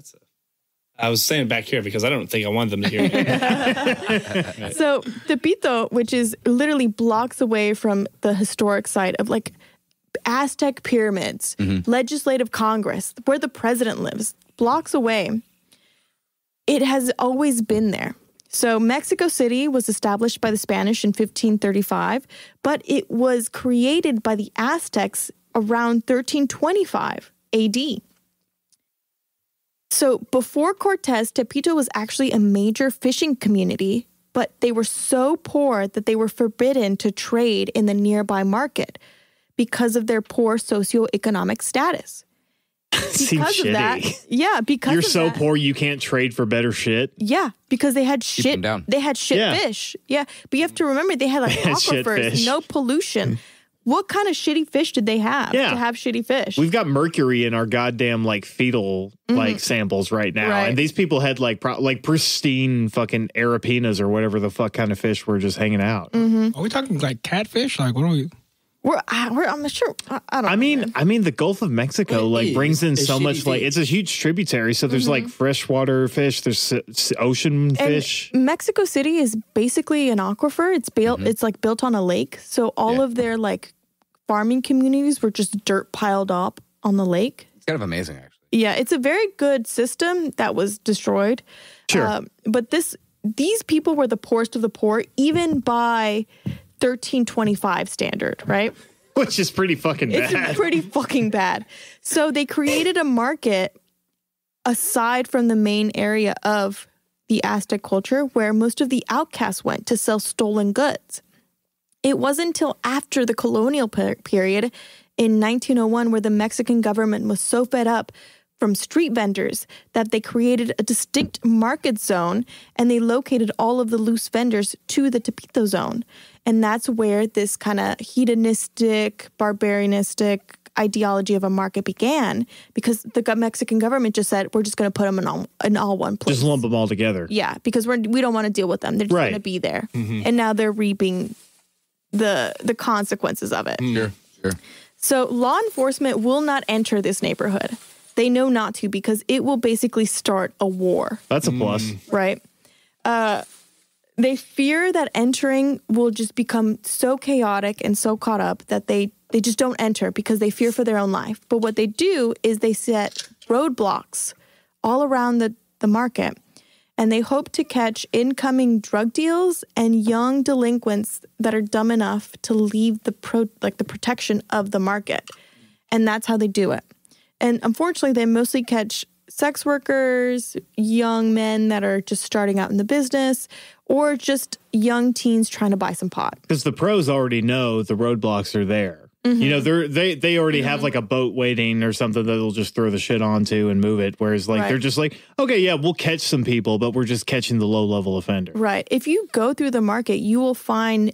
I was saying back here because I don't think I wanted them to hear it. Right. So Tepito, which is literally blocks away from the historic site of like Aztec pyramids, legislative Congress, where the president lives, blocks away. It has always been there. So Mexico City was established by the Spanish in 1535, but it was created by the Aztecs around 1325 AD. So before Cortez, Tepito was actually a major fishing community, but they were so poor that they were forbidden to trade in the nearby market because of their poor socioeconomic status. Seems because shitty. of that, because you're so poor you can't trade for better shit. Yeah, because they had shit. They had shit fish. Yeah, but you have to remember they had like aquifers, no pollution. What kind of shitty fish did they have to have shitty fish? We've got mercury in our goddamn like fetal like samples right now, and these people had like pristine fucking arapinas or whatever the fuck kind of fish were just hanging out. Are we talking like catfish? Like what are we? I'm not sure. I don't. I mean, the Gulf of Mexico brings in so much. Like, it's a huge tributary. So there's like freshwater fish. There's ocean fish. Mexico City is basically an aquifer. It's built. It's like built on a lake. So all of their like farming communities were just dirt piled up on the lake. It's kind of amazing, actually. Yeah, it's a very good system that was destroyed. Sure, but these people were the poorest of the poor, even by 1325 standard, right? Which is pretty fucking bad. It's pretty fucking bad. So they created a market aside from the main area of the Aztec culture where most of the outcasts went to sell stolen goods. It wasn't until after the colonial period in 1901 where the Mexican government was so fed up from street vendors that they created a distinct market zone and they located all of the loose vendors to the Tepito zone. And that's where this kind of hedonistic, barbarianistic ideology of a market began because the Mexican government just said, we're just going to put them in all one place. Just lump them all together. Yeah, because we don't want to deal with them. They're just going to be there. And now they're reaping the consequences of it. Sure. So law enforcement will not enter this neighborhood. They know not to because it will basically start a war. That's a plus. Right? They fear that entering will just become so chaotic and so caught up that they just don't enter because they fear for their own life. But what they do is they set roadblocks all around the market, and they hope to catch incoming drug deals and young delinquents that are dumb enough to leave the protection of the market. And that's how they do it. And unfortunately, they mostly catch sex workers, young men that are just starting out in the business, or just young teens trying to buy some pot. Because the pros already know the roadblocks are there. You know, they already have like a boat waiting or something that they'll just throw the shit onto and move it. Whereas like they're just like, okay, yeah, we'll catch some people, but we're just catching the low level offender. Right. If you go through the market, you will find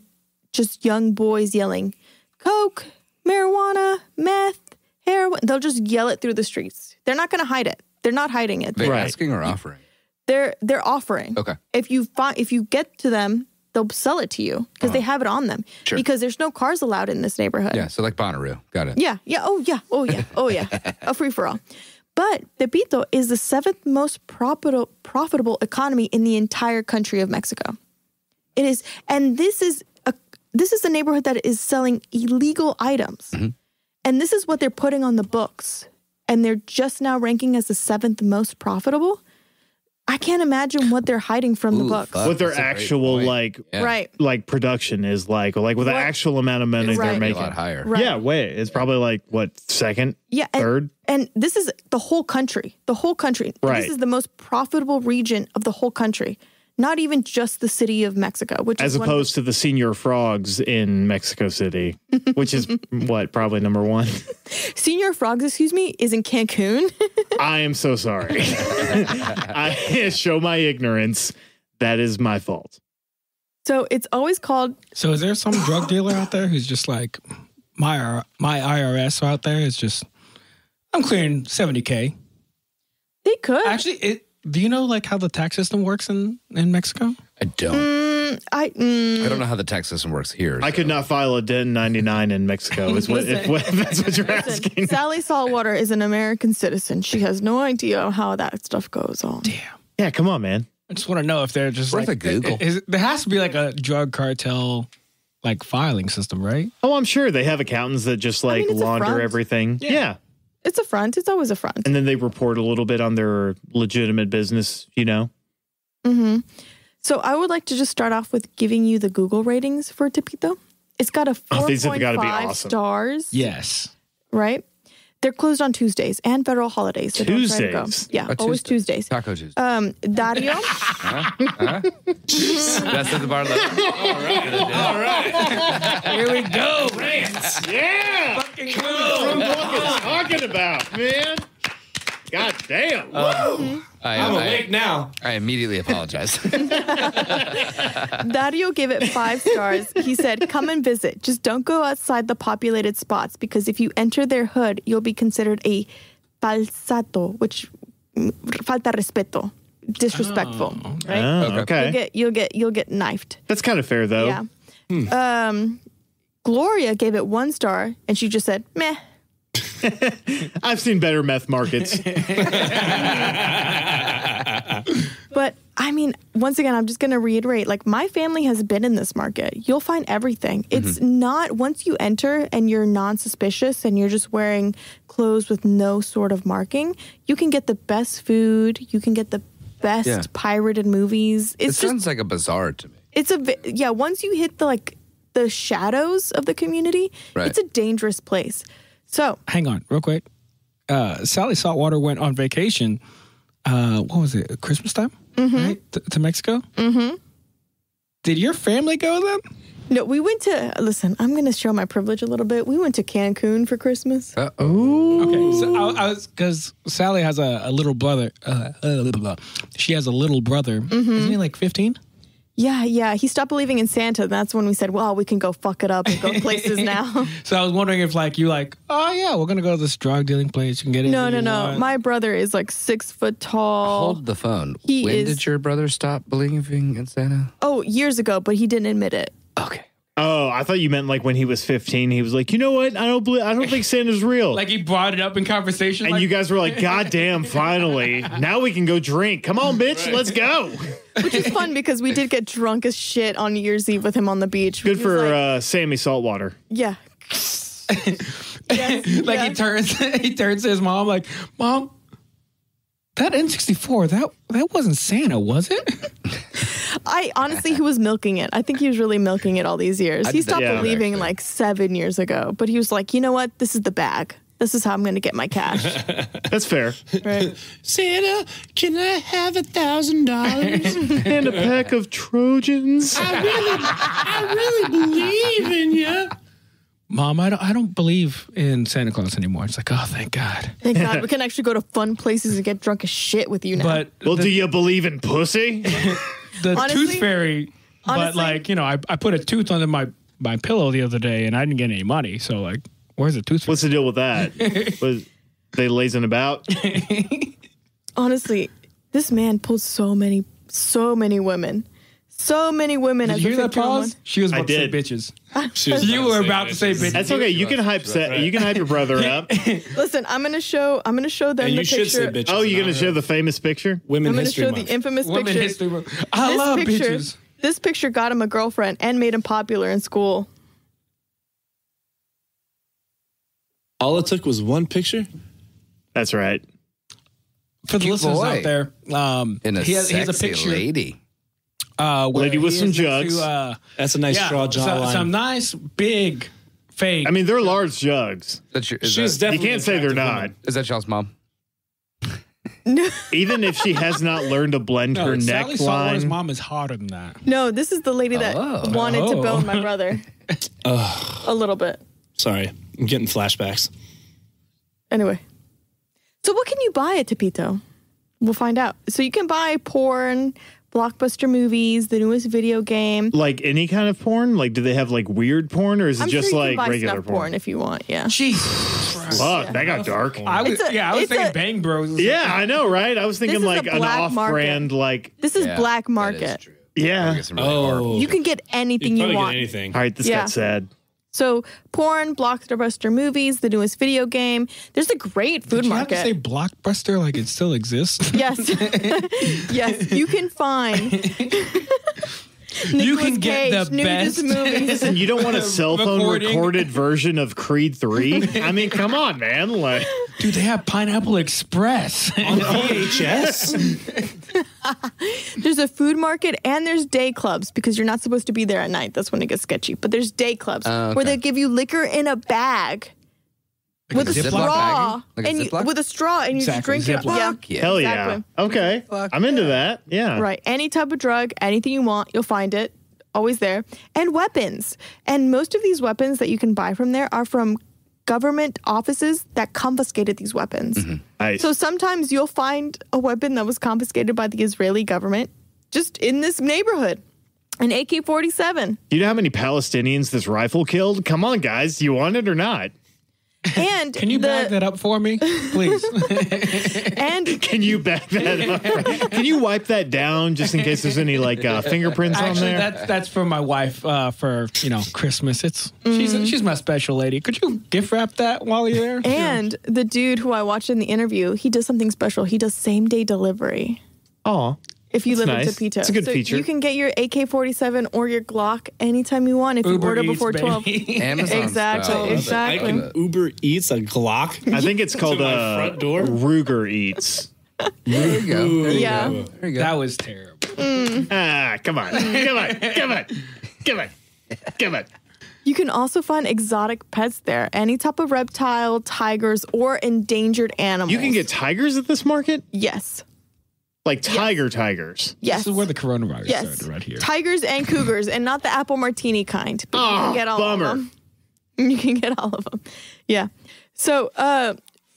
just young boys yelling, coke, marijuana, meth, heroin. They'll just yell it through the streets. They're not going to hide it. They're not hiding it. They're asking or offering? They're offering. Okay. If you get to them, they'll sell it to you because they have it on them. Sure. Because there's no cars allowed in this neighborhood. Yeah, so like Bonnaroo. Got it. Yeah. Oh, yeah. A free-for-all. But Tepito is the 7th most profitable economy in the entire country of Mexico. It is, and this is a neighborhood that is selling illegal items. And this is what they're putting on the books. And they're just now ranking as the 7th most profitable. I can't imagine what they're hiding from the books. What their actual like production is like what the actual amount of money they're making. A lot higher. Right. Yeah, wait, it's probably like what, second, third? And this is the whole country. The whole country. Right. This is the most profitable region of the whole country. Not even just the city of Mexico, which as is opposed to the senior frogs in Mexico City, which is what, probably number 1. Senior Frogs, excuse me, is in Cancun. I am so sorry. I show my ignorance. That is my fault. So it's always called. So is there some drug dealer out there who's just like, my IRS out there is just, I'm clearing $70K. They could. Actually, do you know like how the tax system works in Mexico? I don't. I don't know how the tax system works here. I could not file a 1099 in Mexico. Is what if that's what you're asking? Sally Saltwater is an American citizen. She has no idea how that stuff goes on. Damn. Yeah, come on, man. I just want to know if they're just Worth like a Google. There has to be like a drug cartel like filing system, right? Oh, I'm sure they have accountants that just like it's a launder front. everything. Yeah. It's a front. It's always a front. And then they report a little bit on their legitimate business, you know? So I would like to just start off with giving you the Google ratings for Tepito. It's got a 4.5 stars. Yes. Right? They're closed on Tuesdays and federal holidays. So don't try to go. Tuesdays? Yeah, always Tuesdays. Taco Tuesday. Dario. That's at the bar level. All right. Here we go. Yeah! Fucking From what we're talking about, man. God damn. I'm awake now. I immediately apologize. Dario gave it 5 stars. He said, come and visit. Just don't go outside the populated spots because if you enter their hood, you'll be considered a falsato, which falta respeto, disrespectful. Right? Oh, okay. You'll get knifed. That's kind of fair, though. Yeah. Gloria gave it 1 star, and she just said, meh. I've seen better meth markets. But I mean, once again, I'm just going to reiterate, like my family has been in this market. You'll find everything. It's not, once you enter and you're non-suspicious and you're just wearing clothes with no sort of marking, you can get the best food. You can get the best pirated movies. It sounds like a bazaar to me. Once you hit the shadows of the community, it's a dangerous place. So hang on real quick. Sally Saltwater went on vacation. What was it? Christmas time? Right? To Mexico? Did your family go then? No, we went to, listen, I'm going to show my privilege a little bit. We went to Cancun for Christmas. Okay, so because Sally has a little brother. She has a little brother. Isn't he like 15? Yeah. He stopped believing in Santa. That's when we said, well, we can go fuck it up and go places now. So I was wondering if oh yeah, we're going to go to this drug dealing place. You can get it. No. My brother is like 6 foot tall. Hold the phone. When did your brother stop believing in Santa? Oh, years ago, but he didn't admit it. Okay. Oh, I thought you meant like when he was 15, he was like, you know what? I don't think Santa's real. Like he brought it up in conversation. And you guys were like, God damn, finally. Now we can go drink. Come on, bitch. Let's go. Which is fun because we did get drunk as shit on New Year's Eve with him on the beach. Good for Sammy Saltwater. Yeah. Yes. He turns to his mom like, Mom, that N64, that wasn't Santa, was it? He was milking it. I think he was really milking it all these years. He stopped believing like 7 years ago, but he was like, you know what? This is the bag. This is how I'm going to get my cash. That's fair. Right. Santa, can I have $1,000? And a pack of Trojans. I really believe in you. Mom, I don't believe in Santa Claus anymore. It's like, oh, thank God. Thank God we can actually go to fun places and get drunk as shit with you now. But Well, do you believe in pussy? the Honestly- tooth fairy, but honestly- like, you know, I put a tooth under my pillow the other day and I didn't get any money. So like, where's the tooth fairy? What's the deal with that? Was they lazing about? Honestly, this man pulled so many women. So many women. Did you hear that pause? She was I about to say did. bitches. You were about to say bitches. That's okay. You can hype you can hype your brother up. Listen, I'm gonna show them And the you should say picture. bitches. Oh, you're not gonna show the famous picture? Women I'm gonna History show Month. the infamous Women picture. history. I This love picture- bitches. This picture got him a girlfriend and made him popular in school. All it took was one picture? That's right. For the Cute listeners boy. out there, In a he has a sexy picture. lady. Where Lady with he some is next jugs. to, That's a nice straw jawline. some nice big fake. I mean, they're large jugs. She's You definitely can't say they're attractive not. woman. Is that y'all's mom? Even if she has not learned to blend no, her Sally Saltwater's neckline. mom is hotter than that. No, this is the lady that wanted to Oh. bone my brother. A little bit. Sorry, I'm getting flashbacks. Anyway. So what can you buy at Tepito? We'll find out. So you can buy porn, blockbuster movies, the newest video game. Like any kind of porn? Like, do they have like weird porn, or is it I'm just sure you like can buy regular snuff porn? if you want. Yeah. Jesus Christ. Fuck, that got dark. I was It's thinking a- Bang Bros. Yeah, I know, right? I was thinking is a like an black off-brand, like This is black That is market. true. yeah. Get some really hard- Oh, You can get anything you probably want. get anything. All right, this Yeah. got sad. So porn, blockbuster movies, the newest video game. There's a great food Did you have to market. say Blockbuster like it still exists? Yes. Yes, you can find You Nicolas can get Cage, the nudist best. movies. Listen, you don't want a cell phone Recording. recorded version of Creed 3? I mean, come on, man. Like, Dude, they have Pineapple Express. On VHS? There's a food market and there's day clubs because you're not supposed to be there at night. That's when it gets sketchy. But there's day clubs Okay. where they give you liquor in a bag with a Ziploc straw. baggie? Like a And Ziploc? with a straw and you Exactly, just drink it. Ziploc. Yeah. Yeah. hell Exactly. yeah. Okay. I'm into that. Yeah. Right. Any type of drug, anything you want, you'll find it. Always there. And weapons. And most of these weapons that you can buy from there are from government offices that confiscated these weapons. Nice. So sometimes you'll find a weapon that was confiscated by the Israeli government just in this neighborhood. An AK-47. Do you know how many Palestinians this rifle killed? Come on, guys. You want it or not? And Can you bag that up for me, please? And Can you back that up? Can you wipe that down just in case there's any like fingerprints on Actually, there? that's for my wife for Christmas. She's my special lady. Could you gift wrap that while you're there? and the dude who I watched in the interview, he does something special. He does same day delivery. Oh, If you live nice. in Tepito. It's a good so feature. You can get your AK-47 or your Glock anytime you want if you Uber order Eats, before 12. baby. Amazon Exactly, style. exactly. I can Uber Eats a Glock. I think it's called my front door? Ruger Eats. There you go. Yeah. There you go. That was terrible. Come on. Come on. You can also find exotic pets there. Any type of reptile, tigers, or endangered animals. You can get tigers at this market? Yes. Like tigers. Yes. This is where the coronavirus Yes. started, right here. Tigers and cougars, and not the apple martini kind. But you Oh, can get all bummer. of them. You can get all of them. Yeah. So,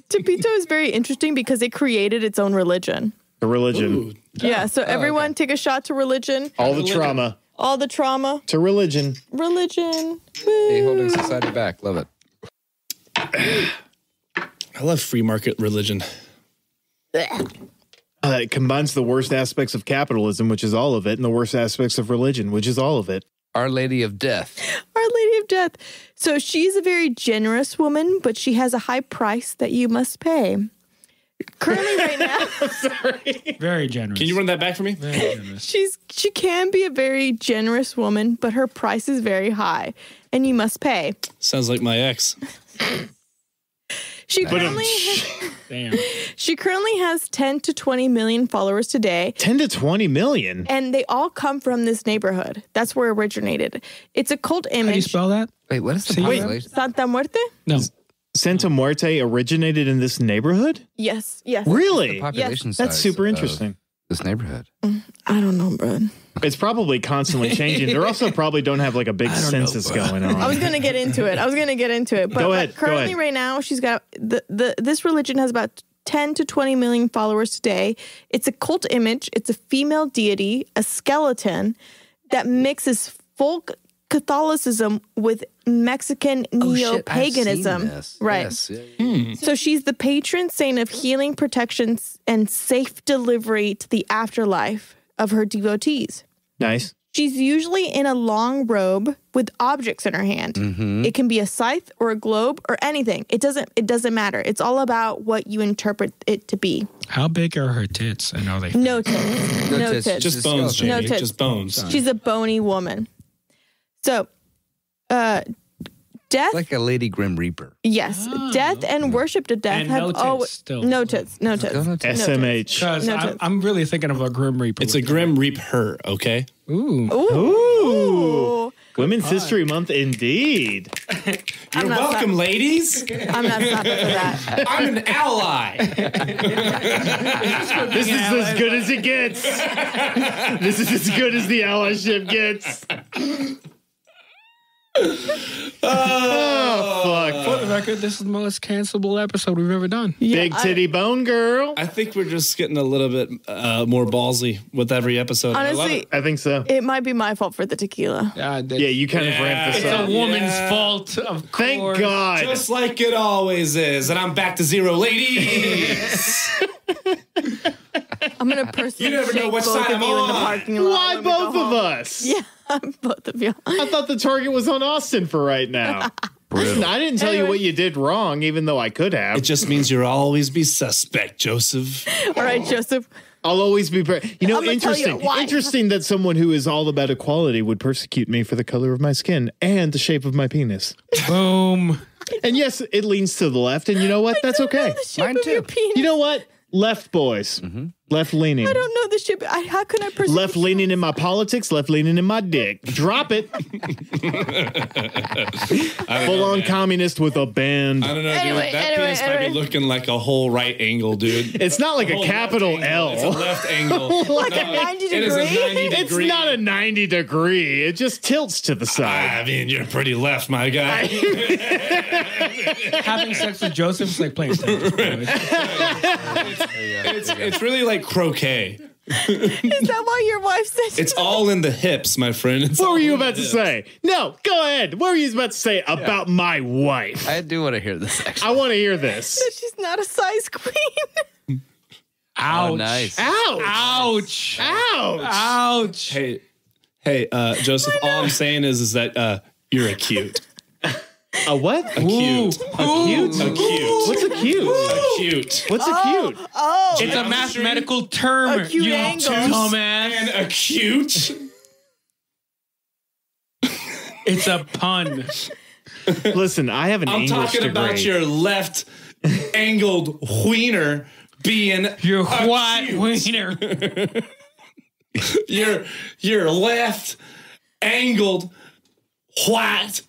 Tepito is very interesting because it created its own religion. The religion. Ooh, Yeah. So everyone take a shot to religion. All the trauma. All the trauma. To religion. Religion. Hey, holding society back. Love it. I love free market religion. It combines the worst aspects of capitalism, which is all of it, and the worst aspects of religion, which is all of it. Our Lady of Death. Our Lady of Death. So she's a very generous woman, but she has a high price that you must pay. Currently, right now, Very generous. Can you run that back for me? Very generous. she can be a very generous woman, but her price is very high, and you must pay. Sounds like my ex. She Damn. currently has 10 to 20 million followers today. 10 to 20 million. And they all come from this neighborhood. That's where it originated. It's a cult How do you image. spell that? Wait, what is the See? Wait. population? Santa Muerte? No. Santa Muerte originated in this neighborhood? Yes. Really? The population That's size super of interesting. This neighborhood. I don't know, bro. It's probably constantly changing. They also probably don't have like a big census going on. I was going to get into it. But Go ahead. currently right now, she's got this religion has about 10 to 20 million followers today. It's a cult image. It's a female deity, a skeleton that mixes folk Catholicism with Mexican neo-paganism. Right. Yes. Yeah. So she's the patron saint of healing, protection, and safe delivery to the afterlife of her devotees. Nice. She's usually in a long robe with objects in her hand. Mm-hmm. It can be a scythe or a globe or anything. It doesn't matter. It's all about what you interpret it to be. How big are her tits? I know they. No tits. No tits. Just bones, Jamie. No tits. Just bones. She's a bony woman. So, death. Like a Lady Grim Reaper. Yes, death and worship to death And have no tits always still. no tits. SMH. Because No tits. I'm really thinking of a Grim Reaper. It's a Grim Reaper, okay? Ooh. Ooh. Women's History Month indeed. You're welcome, ladies. I'm not stopping for that. I'm an ally. This is as good as it gets. This is as good as the allyship gets. Oh, fuck. For the record, this is the most cancelable episode we've ever done. Big titty bone girl. I think we're just getting a little bit more ballsy with every episode. I love Honestly, it. I think so. it might be my fault for the tequila. Yeah, you kind of ramped this It's up. a woman's fault, of course. Thank God. Just like it always is. And I'm back to zero, ladies. I'm gonna personally You never know shake which both side of I'm you in the on. parking lot. Why when we go both of home. us? Yeah, both of you. I thought the target was on Austin for right now. Listen, I didn't tell you what you did wrong, even though I could have. It just means you'll always be suspect, Joseph. All right, Joseph. I'll always be. You know, I'm gonna tell you interesting. why. Interesting that someone who is all about equality would persecute me for the color of my skin and the shape of my penis. Boom. And yes, it leans to the left, and you know what? That's okay. The shape Mine of your too. penis. You know what? Left boys. Left leaning. I don't know the shape. How can I persecute? Left leaning in my politics, left leaning in my dick. Drop it. Full on communist with a band. I don't know, Anyway, dude. That penis might be looking like a whole right angle, dude. It's not like a Whole capital left angle. It's a L. left angle. Like a 90 It is a degree? 90 It's degree. not a 90 degree. It just tilts to the side. I mean, you're pretty left, my guy. Having sex with Joseph is like playing tennis. It's really like croquet. Is that why your wife said It's all in the hips, my friend. It's What all were you in the about to hips. say? No, go ahead. What were you about to say about my wife? I do want to hear this, actually. I want to hear this. that she's not a size queen? Ouch. Oh, nice. Ouch. Ouch. Ouch. Ouch. Hey, Joseph, all I'm saying is that you're a cute. A what? A cute. Cute? A cute. What's a cute? A cute. What's a cute? Oh, It's a mathematical term, Acute you angles. dumbass. And a cute. It's a pun. Listen, I have an I'm English talking degree. about your left angled wiener being Your a white cute. wiener. Your left angled white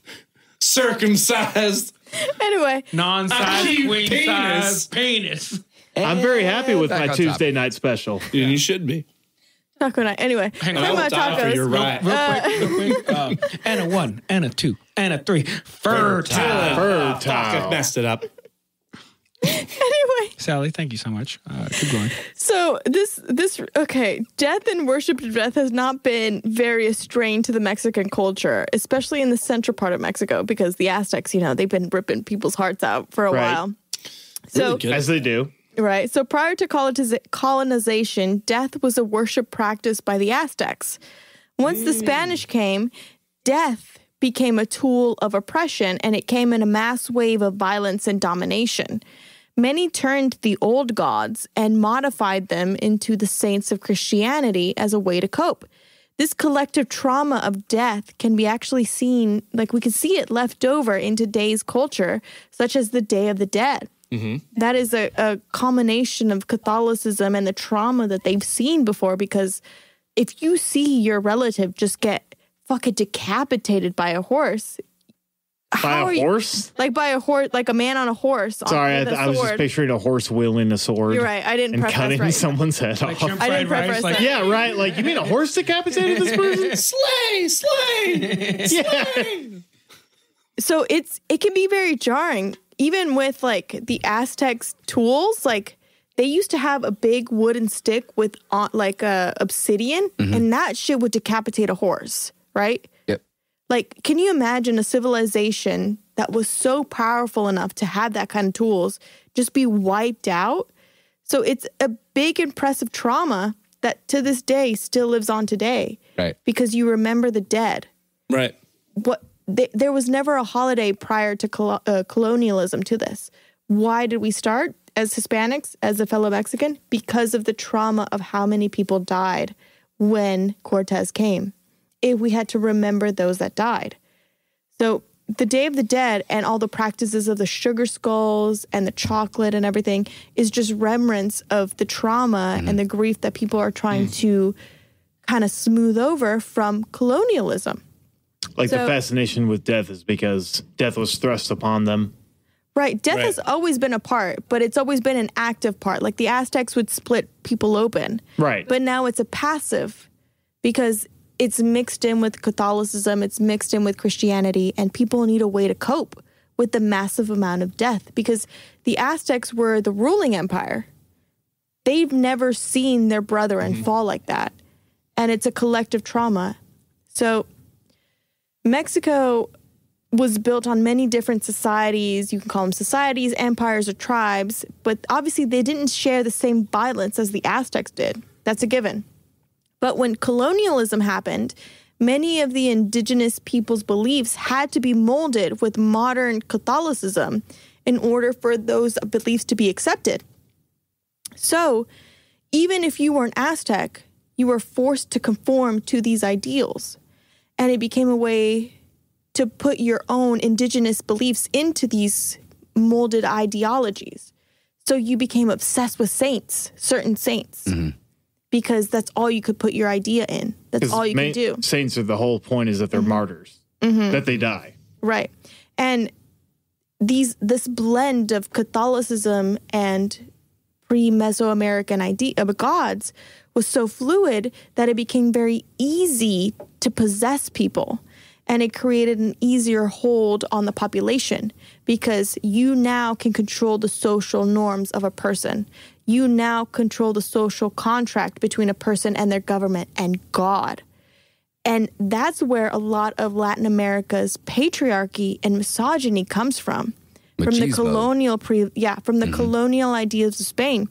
circumcised. anyway. Non-size, Acute queen size penis. I'm very happy with Back my on Tuesday topic. night special. And you should be. Taco night. Anyway, Hang on. talking about Die for tacos. your right. Real quick. And a 1, and a 2, and a 3. Fertile. Fuck, I Fertile. messed it up. Anyway, Sally, thank you so much. Keep going. so this okay, death and worship to death has not been very estranged to the Mexican culture, especially in the central part of Mexico, because the Aztecs, they've been ripping people's hearts out for a Right. while. So Really good. As they do. right, so prior to colonization, death was a worship practice by the Aztecs. Once the Spanish came, death became a tool of oppression, and it came in a mass wave of violence and domination. Many turned to the old gods and modified them into the saints of Christianity as a way to cope. This collective trauma of death can be actually seen, like we can see it left over in today's culture, such as the Day of the Dead. That is a culmination of Catholicism and the trauma that they've seen before, because if you see your relative just get fucking decapitated by a horse, By a horse? Like by a horse, like a man on a horse. Sorry, I was just picturing a horse wielding a sword. You're right. I didn't and prep cutting right. someone's head off. I didn't prep that. Yeah, right. Like, you mean a horse decapitated this person? Slay! Yeah. So it can be very jarring, even with like the Aztecs tools. Like they used to have a big wooden stick with like a obsidian, and that shit would decapitate a horse, right? Yep. Like, can you imagine a civilization that was so powerful enough to have that kind of tools just be wiped out? So it's a big, impressive trauma that to this day still lives on today. Right. Because you remember the dead. Right. There was never a holiday prior to colonialism to this. Why did we start as Hispanics, as a fellow Mexican? Because of the trauma of how many people died when Cortez came. If we had to remember those that died. So the Day of the Dead and all the practices of the sugar skulls and the chocolate and everything is just remnants of the trauma and the grief that people are trying to kind of smooth over from colonialism. Like the fascination with death is because death was thrust upon them. Right. Death has always been a part, but it's always been an active part. Like the Aztecs would split people open. Right. But now it's a passive because it's mixed in with Catholicism, it's mixed in with Christianity, and people need a way to cope with the massive amount of death because the Aztecs were the ruling empire. They've never seen their brethren fall like that, and it's a collective trauma. So Mexico was built on many different societies. You can call them societies, empires, or tribes, but obviously they didn't share the same violence as the Aztecs did. That's a given. But when colonialism happened, many of the indigenous people's beliefs had to be molded with modern Catholicism in order for those beliefs to be accepted. So even if you were an Aztec, you were forced to conform to these ideals. And it became a way to put your own indigenous beliefs into these molded ideologies. So you became obsessed with saints, certain saints. Because that's all you could put your idea in. That's all you could do. Saints are the whole point is that they're martyrs, that they die. Right. And this blend of Catholicism and pre-Mesoamerican idea of gods was so fluid that it became very easy to possess people. And it created an easier hold on the population because you now can control the social norms of a person. You now control the social contract between a person and their government and God. And that's where a lot of Latin America's patriarchy and misogyny comes from. Machismo. From the colonial ideas of Spain.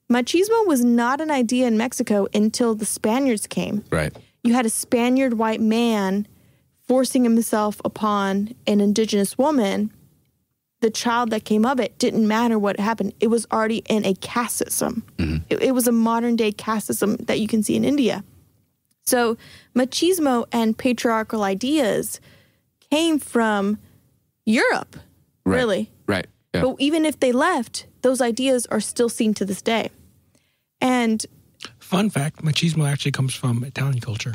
Machismo was not an idea in Mexico until the Spaniards came. Right. You had a Spaniard white man forcing himself upon an indigenous woman. The child that came of it didn't matter what happened. It was already in a caste system. It was a modern day caste system that you can see in India. So machismo and patriarchal ideas came from Europe, really. Right. Yeah. But even if they left, those ideas are still seen to this day. And fun fact, machismo actually comes from Italian culture.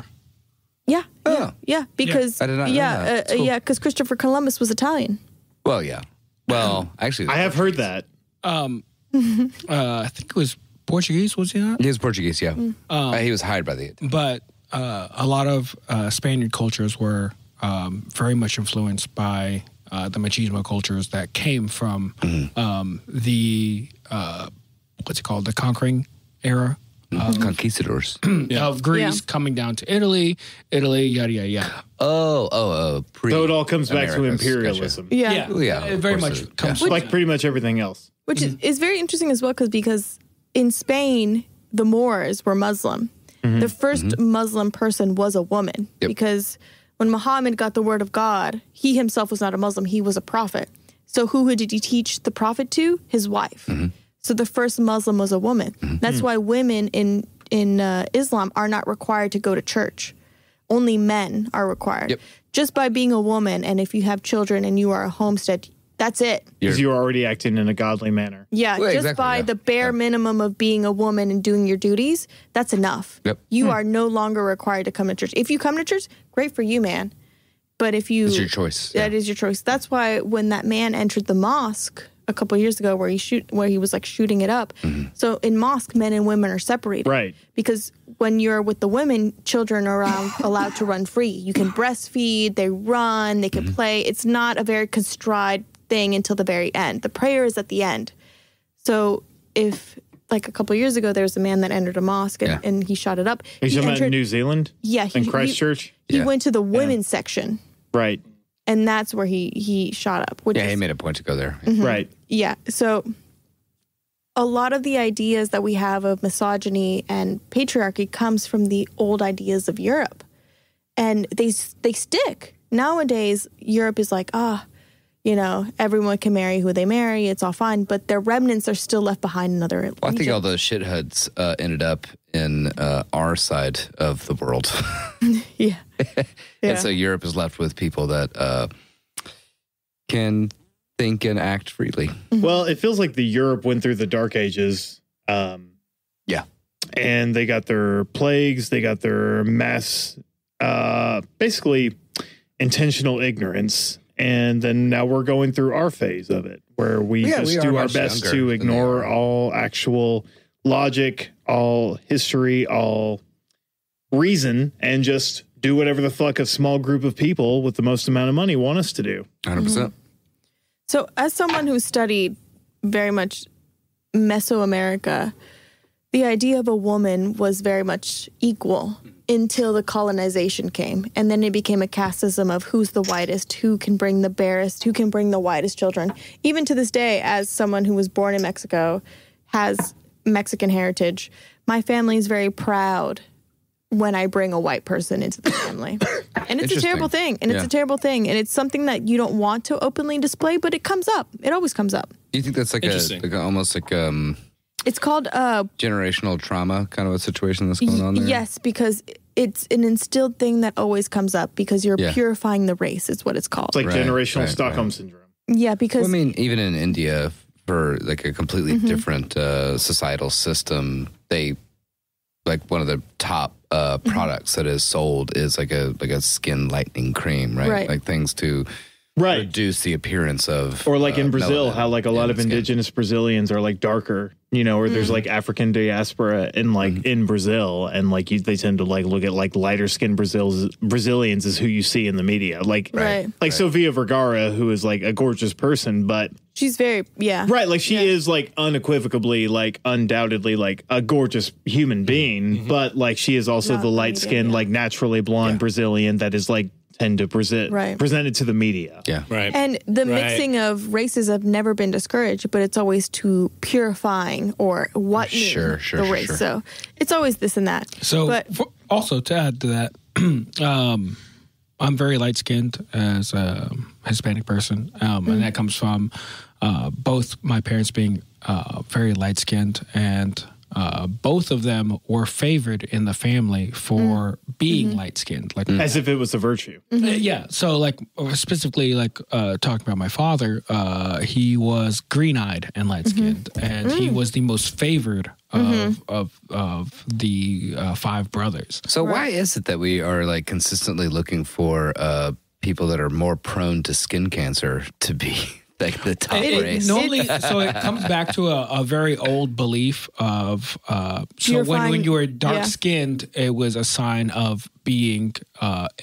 Because I did not know that. Cool. because Christopher Columbus was Italian. Well, yeah. Well, actually, I have heard that. I think it was Portuguese, was he not? He was Portuguese, yeah. He was hired by the... But a lot of Spaniard cultures were very much influenced by the machismo cultures that came from the, what's it called, the conquering era. Conquistadors. Of Greece coming down to Italy, yada, yada, yada. So it all comes back to imperialism. Yeah, It very much comes like pretty much everything else. Which is very interesting as well because in Spain, the Moors were Muslim. The first Muslim person was a woman because when Muhammad got the word of God, he himself was not a Muslim. He was a prophet. So who did he teach the prophet to? His wife. So the first Muslim was a woman. That's why women in Islam are not required to go to church. Only men are required. Just by being a woman, and if you have children and you are a homestead, that's it. Because you're already acting in a godly manner. Yeah, well, just by the bare minimum of being a woman and doing your duties, that's enough. You are no longer required to come to church. If you come to church, great for you, man. But if you... It's your choice. That is your choice. That's why when that man entered the mosque a couple of years ago where he was like shooting it up. Mm-hmm. So in mosque, men and women are separated. Right. Because when you're with the women, children are allowed to run free. You can breastfeed, they run, they can play. It's not a very constricted thing until the very end. The prayer is at the end. So if, like a couple of years ago, there was a man that entered a mosque and he shot it up. Are you talking about in New Zealand? Yeah. In Christchurch? He went to the women's section. Right. And that's where he shot up. He made a point to go there. Mm-hmm. Right. Yeah. So a lot of the ideas that we have of misogyny and patriarchy comes from the old ideas of Europe. And they stick. Nowadays, Europe is like, everyone can marry who they marry. It's all fine. But their remnants are still left behind in other regions. Well, I think all those shitheads ended up in our side of the world. Yeah. And so Europe is left with people that can think and act freely. Mm-hmm. Well, it feels like the Europe went through the Dark Ages. And they got their plagues. They got their mass, basically intentional ignorance. And then now we're going through our phase of it, where we do our best to ignore all actual logic, all history, all reason, and just do whatever the fuck a small group of people with the most amount of money want us to do. 100%. Mm-hmm. So as someone who studied very much Mesoamerica, the idea of a woman was very much equal until the colonization came. And then it became a caste system of who's the whitest, who can bring the barest, who can bring the whitest children. Even to this day, as someone who was born in Mexico, has Mexican heritage, my family is very proud when I bring a white person into the family. And it's a terrible thing. And it's a terrible thing. And it's something that you don't want to openly display, but it comes up. It always comes up. Do you think that's almost like it's called generational trauma kind of a situation that's going on there? Yes, because it's an instilled thing that always comes up because you're purifying the race is what it's called. It's like generational Stockholm syndrome. Yeah, because... Well, I mean, even in India, for like a completely different societal system, like one of the top products that is sold is like a skin lightening cream, right? Like things to reduce the appearance of, or like in Brazil, how like a lot of indigenous Brazilians are like darker, or there's like African diaspora in like in Brazil, and like they tend to like look at like lighter skinned Brazilians as who you see in the media, like Sofia Vergara, who is like a gorgeous person, but she's very like she is like unequivocally, like undoubtedly like a gorgeous human being, but like she is also the light skinned, like naturally blonde Brazilian that is like tend to presented to the media. Yeah. Right. And the mixing of races have never been discouraged, but it's always to purifying or whitening the race. Sure. So it's always this and that. So also to add to that, I'm very light skinned as a Hispanic person. And that comes from both my parents being very light skinned, and both of them were favored in the family for being light-skinned, like as if it was a virtue. Yeah. So, like specifically, like talking about my father, he was green-eyed and light-skinned, and he was the most favored of the five brothers. So, why is it that we are like consistently looking for people that are more prone to skin cancer to be like the top race? Normally, so it comes back to a very old belief of so when you were dark skinned, it was a sign of being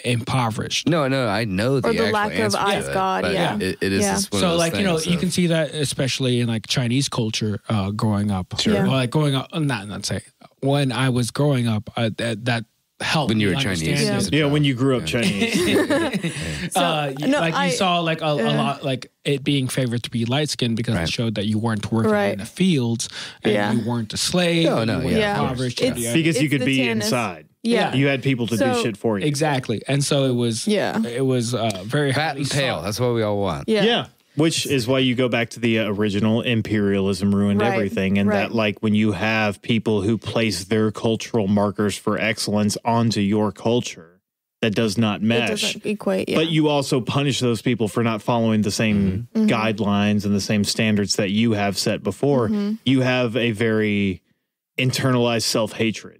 impoverished. No, I know the or the lack of eyes, God. It is just one so of those like things, you can see that especially in like Chinese culture growing up. Sure. Or like growing up, not say when I was growing up, that helped when you were Chinese. When you grew up Chinese. You saw like a lot like it being favored to be light skinned because it showed that you weren't working in the fields and you weren't a slave. Impoverished. Because you could be inside. Yeah. You had people to do shit for you. Exactly. And so it was very fat and pale. That's what we all want. Yeah. Which is why you go back to the original imperialism ruined everything. And that like when you have people who place their cultural markers for excellence onto your culture, that does not mesh. It doesn't equate, But you also punish those people for not following the same guidelines and the same standards that you have set before. You have a very internalized self-hatred.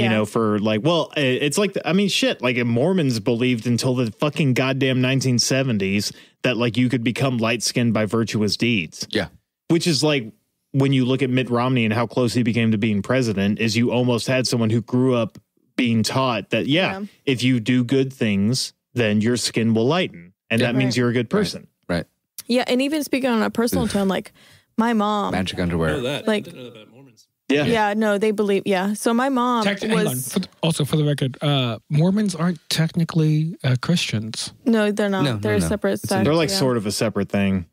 You know, for like, well, it's like, I mean, shit, like Mormons believed until the fucking goddamn 1970s that like you could become light skinned by virtuous deeds. Yeah. Which is like, when you look at Mitt Romney and how close he became to being president, is you almost had someone who grew up being taught that, if you do good things, then your skin will lighten. And that means you're a good person. Right. Yeah. And even speaking on a personal tone, like my mom. Magic underwear. Like, I didn't know that about Mormons. Yeah. Yeah, no, they believe. Yeah. So my mom was. Also, for the record, Mormons aren't technically Christians. No, they're not. No, they're a separate sect. They're like sort of a separate thing.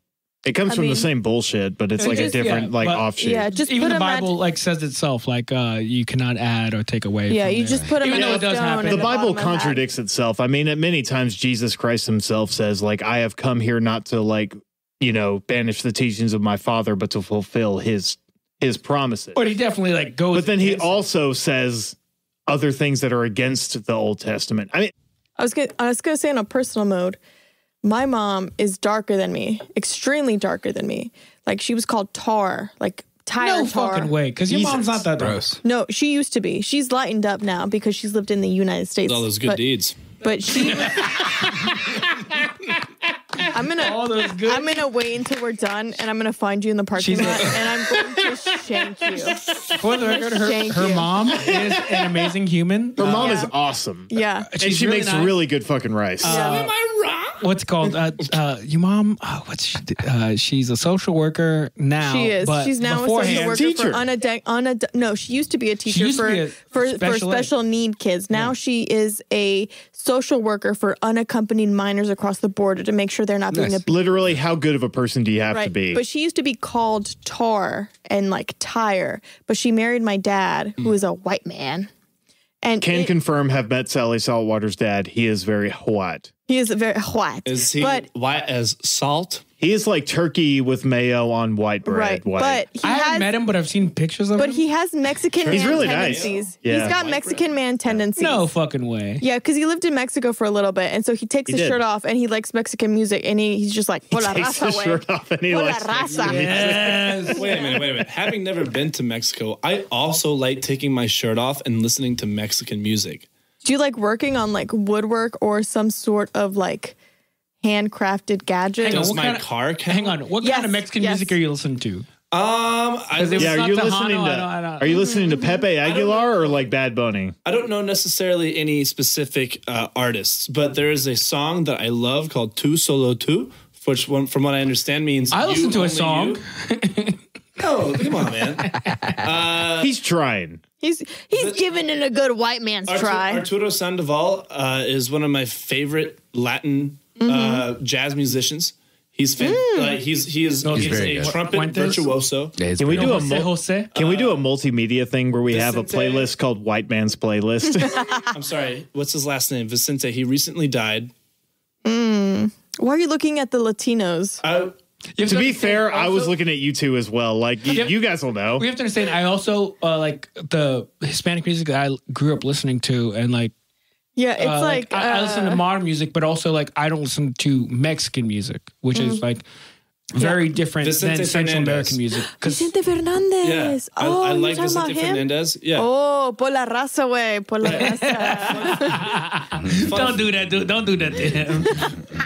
It comes from the same bullshit, but it's like a different offshoot. Yeah, just even put the Bible like says itself, like you cannot add or take away. Yeah, from you just put them in a stone. The Bible contradicts itself. I mean, at many times Jesus Christ himself says, like, I have come here not to like, you know, banish the teachings of my Father, but to fulfill his promises. But he definitely like goes. But then he also says other things that are against the Old Testament. I mean, I was gonna say, on a personal mode, my mom is darker than me, extremely darker than me. Like, she was called Tar, like Tar. No fucking way, because your mom's not that gross. No, she used to be. She's lightened up now because she's lived in the United States. All those good deeds. But she. I'm gonna wait until we're done, and I'm gonna find you in the parking lot, and I'm going to shank you. For the record, her mom is an amazing human. her mom is awesome. Yeah. And she really makes nice. really good fucking rice. Am I wrong? What's it called? Your mom? What's she? She's a social worker now. She is. But She's now a social worker Teacher. no, she used to be a teacher used to be for special special need kids. Now she is a social worker for unaccompanied minors across the border to make sure they're not being abused. Literally, how good of a person do you have to be? But she used to be called Tar and like Tyre, but she married my dad, who is a white man. And Can confirm, have met Sally Saltwater's dad. He is very white. He is very white. Is he white as salt? He is like turkey with mayo on white bread. Right, White. but I haven't met him, but I've seen pictures of him. But he has Mexican man He's really nice. tendencies. Yeah. He's got Mexican man tendencies. No fucking way. Yeah, because he lived in Mexico for a little bit, and so he takes his shirt off, and he likes Mexican music, and he's just like, "Hola, Takes raza, his güey. shirt off and he Hola, likes raza." Yes. Wait a minute. Having never been to Mexico, I also like taking my shirt off and listening to Mexican music. Do you like working on like woodwork or some sort of like handcrafted gadget? Does my car count? Hang on. What kind of Mexican music are you listening to? Are you listening to Pepe Aguilar or like Bad Bunny? I don't know necessarily any specific artists, but there is a song that I love called Tu Solo Tu, which from what I understand means I listen to a song. Oh, come on, man. He's trying. He's giving it a good white man's try. Arturo Sandoval is one of my favorite Latin jazz musicians. He's he is a trumpet virtuoso. Yeah, Can we do Jose? Can we do a multimedia thing where we have a playlist called White Man's Playlist? I'm sorry, what's his last name? Vicente. He recently died. Why are you looking at the Latinos? To be fair, I was looking at you two as well. Like, you guys will know. We have to understand, I also like the Hispanic music that I grew up listening to, and like, yeah, it's I listen to modern music, but also like I don't listen to Mexican music, which is like very different than Central American music. Vicente Fernandez. Yeah, Oh, I like you're talking Vicente about him? Fernandez. Yeah. Oh, por la raza, güey. Por la raza. Don't do that. Don't do that to him.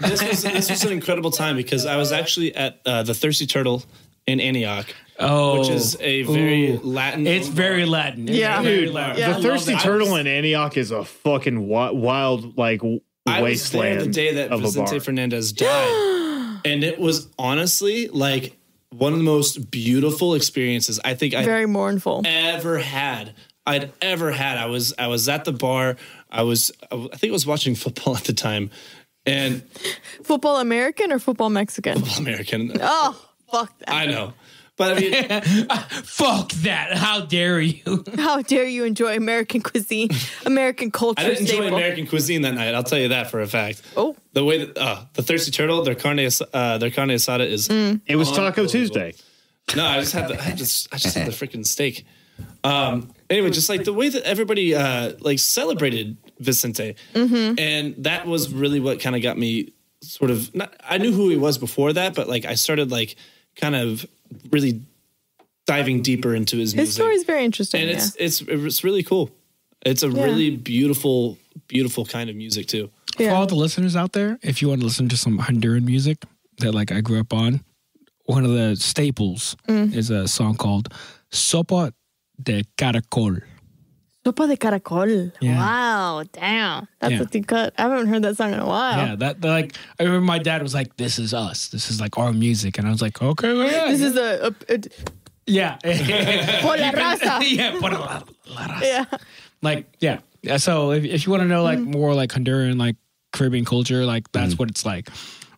This was an incredible time because I was actually at the Thirsty Turtle in Antioch. Oh, which is a very Latin. It's very Latin. Yeah. Dude, Yeah. the Thirsty Turtle in Antioch is a fucking wild, like, I was wasteland. there the day that of a Vicente bar. Fernandez died, and it was honestly like one of the most beautiful experiences I think Very mournful. ever had. I was at the bar. I think I was watching football at the time, and Football American or football Mexican? American. Oh, fuck that. I know. But I mean, fuck that! How dare you? How dare you enjoy American cuisine, American culture? I didn't enjoy staple. American cuisine that night. I'll tell you that for a fact. Oh, the way that the Thirsty Turtle, their carne asada is. It was Taco Tuesday. No, I just had the freaking steak. Anyway, just like the way that everybody like celebrated Vicente, and that was really what kind of got me sort of. I knew who he was before that, but like I started like kind of really diving deeper into his music. His story is very interesting. And it's really cool. It's a really beautiful, beautiful kind of music too. For all the listeners out there, if you want to listen to some Honduran music that like I grew up on, one of the staples is a song called Sopa de Caracol. Sopa de Caracol. Yeah. Wow, damn. That's a deep cut. I haven't heard that song in a while. Yeah, that like I remember my dad was like, "This is us. This is like our music," and I was like, "Okay, well, yeah." This is yeah, por la raza. yeah, por la raza. Yeah. Like yeah. So if you want to know like more like Honduran like Caribbean culture, like that's what it's like.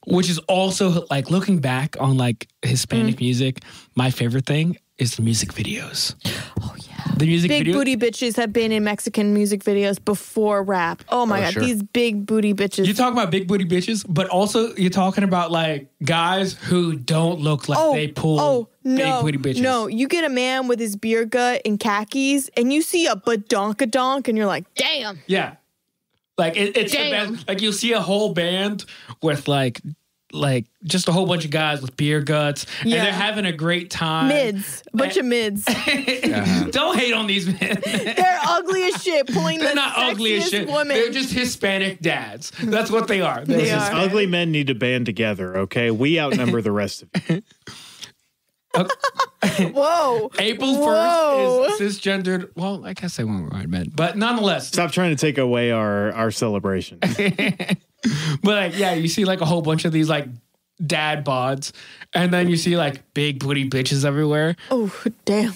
Which is also like looking back on like Hispanic music, my favorite thing is the music videos. Oh yeah. The music big videos. booty bitches have been in Mexican music videos before rap. Oh my God, these big booty bitches. You're talking about big booty bitches, but also you're talking about like guys who don't look like they pull big booty bitches. No, you get a man with his beer gut and khakis and you see a badonkadonk and you're like, damn. Yeah. Like it's the best. Like you'll see a whole band with like just a whole bunch of guys with beer guts and they're having a great time. Mids. A bunch of mids. Don't hate on these men. They're ugly as shit, pulling They're the not ugly as shit. Women. They're just Hispanic dads. That's what they are. They are. Ugly men need to band together, okay? We outnumber the rest of you. Whoa. April 1st is cisgendered. Well, I guess they won't ride men, but nonetheless. Stop trying to take away our celebration. But like, yeah, you see like a whole bunch of these like dad bods, and then you see like big booty bitches everywhere. Oh, damn.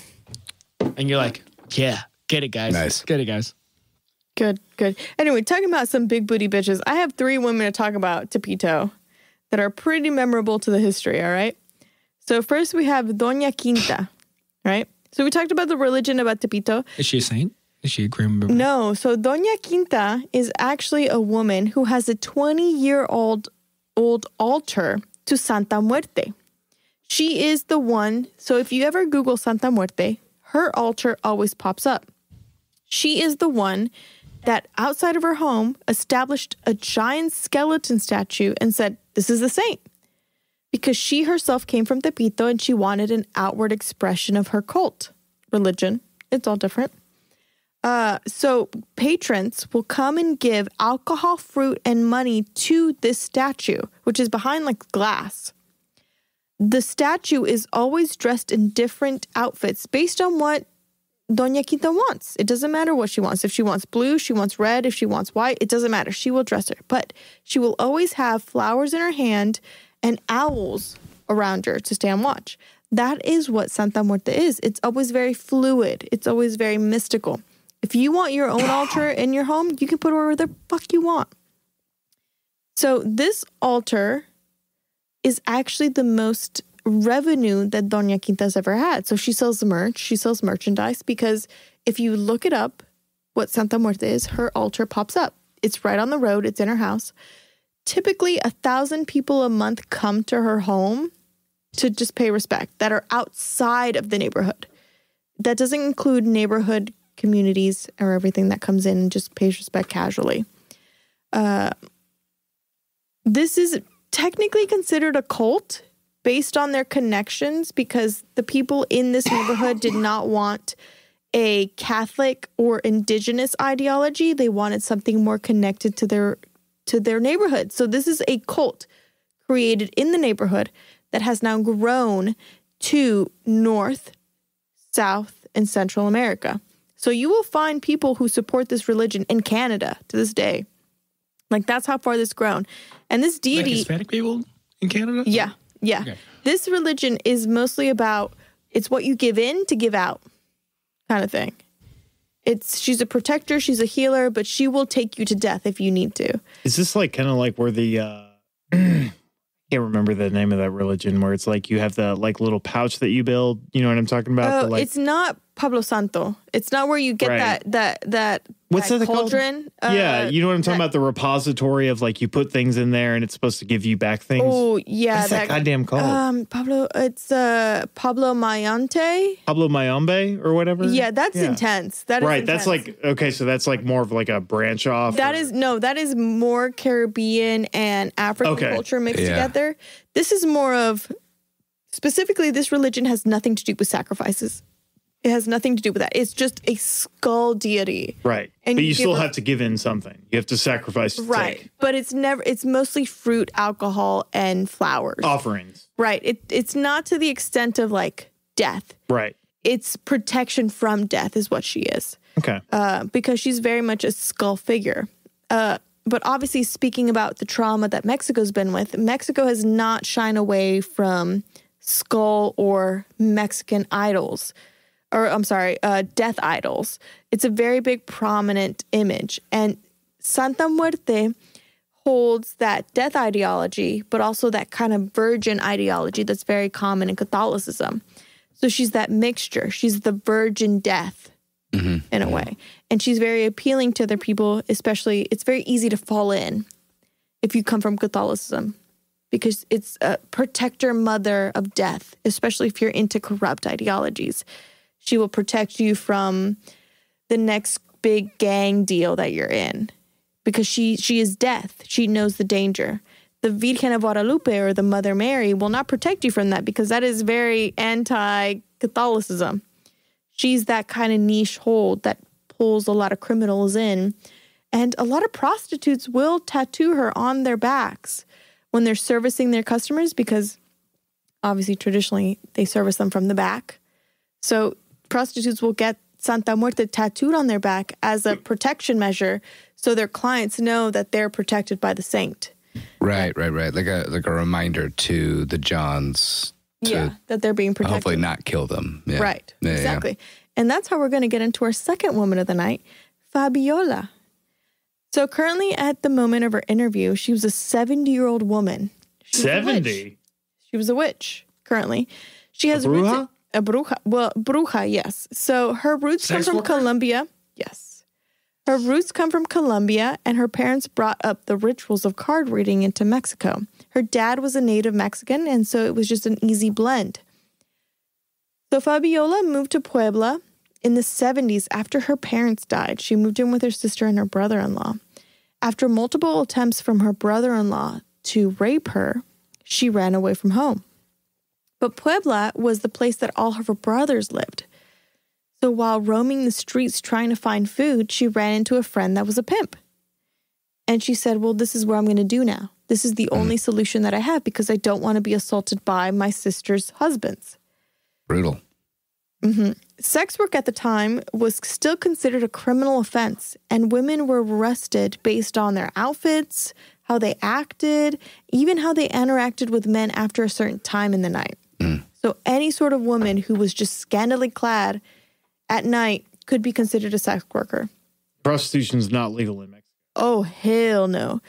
And you're like, yeah, get it, guys. Nice. Get it, guys. Good. Anyway, talking about some big booty bitches, I have 3 women to talk about Tepito that are pretty memorable to the history, all right? So first we have Doña Quinta, right? So we talked about the religion about Tepito. Is she a saint? Is she a grim member? No. So Doña Quinta is actually a woman who has a 20-year-old altar to Santa Muerte. She is the one. So if you ever Google Santa Muerte, her altar always pops up. She is the one that outside of her home established a giant skeleton statue and said, this is the saint. Because she herself came from Tepito and she wanted an outward expression of her cult religion. It's all different. So patrons will come and give alcohol, fruit, and money to this statue, which is behind like glass. The statue is always dressed in different outfits based on what Doña Quinta wants. It doesn't matter what she wants. If she wants blue, she wants red. If she wants white, it doesn't matter. She will dress her. But she will always have flowers in her hand and owls around her to stand watch. That is what Santa Muerte is. It's always very fluid. It's always very mystical. If you want your own altar in your home, you can put it wherever the fuck you want. So this altar is actually the most revenue that Doña Quinta's ever had. So she sells merch, she sells merchandise, because if you look it up, what Santa Muerte is, her altar pops up. It's right on the road. It's in her house. Typically, 1,000 people a month come to her home to just pay respect that are outside of the neighborhood. That doesn't include neighborhood communities or everything that comes in and just pays respect casually. This is technically considered a cult based on their connections because the people in this neighborhood did not want a Catholic or indigenous ideology. They wanted something more connected to their neighborhood. So this is a cult created in the neighborhood that has now grown to North, South, and Central America. So you will find people who support this religion in Canada to this day. Like, that's how far this has grown. And this deity... Like Hispanic people in Canada? Yeah. Okay. This religion is mostly about, it's what you give in to give out kind of thing. She's a protector, she's a healer, but she will take you to death if you need to. Is this like kind of like where the... I can't remember the name of that religion where it's like you have the like little pouch that you build. You know what I'm talking about? Oh, it's not Pablo Santo. It's not where you get that what's that cauldron. Yeah, you know what I'm talking about? The repository of like you put things in there and it's supposed to give you back things. Oh yeah, what's that goddamn called? It's Pablo Mayante. Pablo Mayombe or whatever. Yeah, that's intense. That is right. Intense. That's like okay. So that's like more of like a branch off. That is more Caribbean and African culture mixed together. This is more of specifically this religion has nothing to do with sacrifices. It has nothing to do with that. It's just a skull deity. Right. And but you still have to give in something. You have to sacrifice to take. But it's mostly fruit, alcohol, and flowers. Offerings. Right. It's not to the extent of like death. Right. It's protection from death is what she is. Okay. Because she's very much a skull figure. But obviously speaking about the trauma that Mexico's been with, Mexico has not shied away from skull or Mexican idols. Or I'm sorry, death idols. It's a very big prominent image. And Santa Muerte holds that death ideology, but also that kind of virgin ideology that's very common in Catholicism. So she's that mixture. She's the virgin death in a way. And she's very appealing to other people, especially it's very easy to fall in if you come from Catholicism because it's a protector mother of death, especially if you're into corrupt ideologies. She will protect you from the next big gang deal that you're in because she is death. She knows the danger. The Virgen of Guadalupe or the Mother Mary will not protect you from that because that is very anti-Catholicism. She's that kind of niche hold that pulls a lot of criminals in. And a lot of prostitutes will tattoo her on their backs when they're servicing their customers because obviously traditionally they service them from the back. So prostitutes will get Santa Muerte tattooed on their back as a protection measure so their clients know that they're protected by the saint. Right. Like a reminder to the Johns to that they're being protected. hopefully not kill them. Yeah. Right, Yeah, exactly. And that's how we're going to get into our second woman of the night, Fabiola. So currently at the moment of her interview, she was a 70-year-old woman. 70? She was a witch currently. She has bruja? A bruja. Well, bruja, yes. So her roots come from Colombia. Yes. Her roots come from Colombia, and her parents brought up the rituals of card reading into Mexico. Her dad was a native Mexican, and so it was just an easy blend. So Fabiola moved to Puebla in the 70s after her parents died. She moved in with her sister and her brother-in-law. After multiple attempts from her brother-in-law to rape her, she ran away from home. But Puebla was the place that all of her brothers lived. So while roaming the streets trying to find food, she ran into a friend that was a pimp. And she said, well, this is what I'm going to do now. This is the only solution that I have because I don't want to be assaulted by my sister's husbands. Brutal. Sex work at the time was still considered a criminal offense, and women were arrested based on their outfits, how they acted, even how they interacted with men after a certain time in the night. So any sort of woman who was just scantily clad at night could be considered a sex worker. Prostitution's not legal in Mexico. Oh, hell no.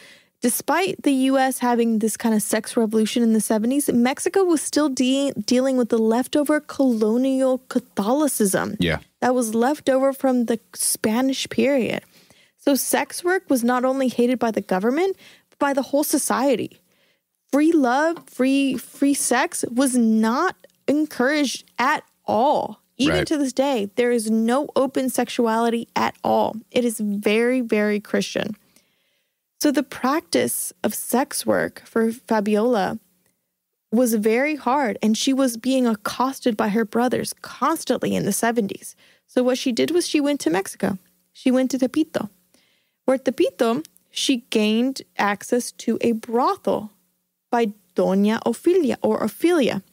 Despite the U.S. having this kind of sex revolution in the 70s, Mexico was still dealing with the leftover colonial Catholicism. Yeah. That was left over from the Spanish period. So sex work was not only hated by the government, but by the whole society. Free love, free sex was not encouraged at all. Even to this day, there is no open sexuality at all. It is very, very Christian. So the practice of sex work for Fabiola was very hard, and she was being accosted by her brothers constantly in the 70s. So what she did was she went to Mexico. She went to Tepito. Where at Tepito, she gained access to a brothel by Doña Ophelia,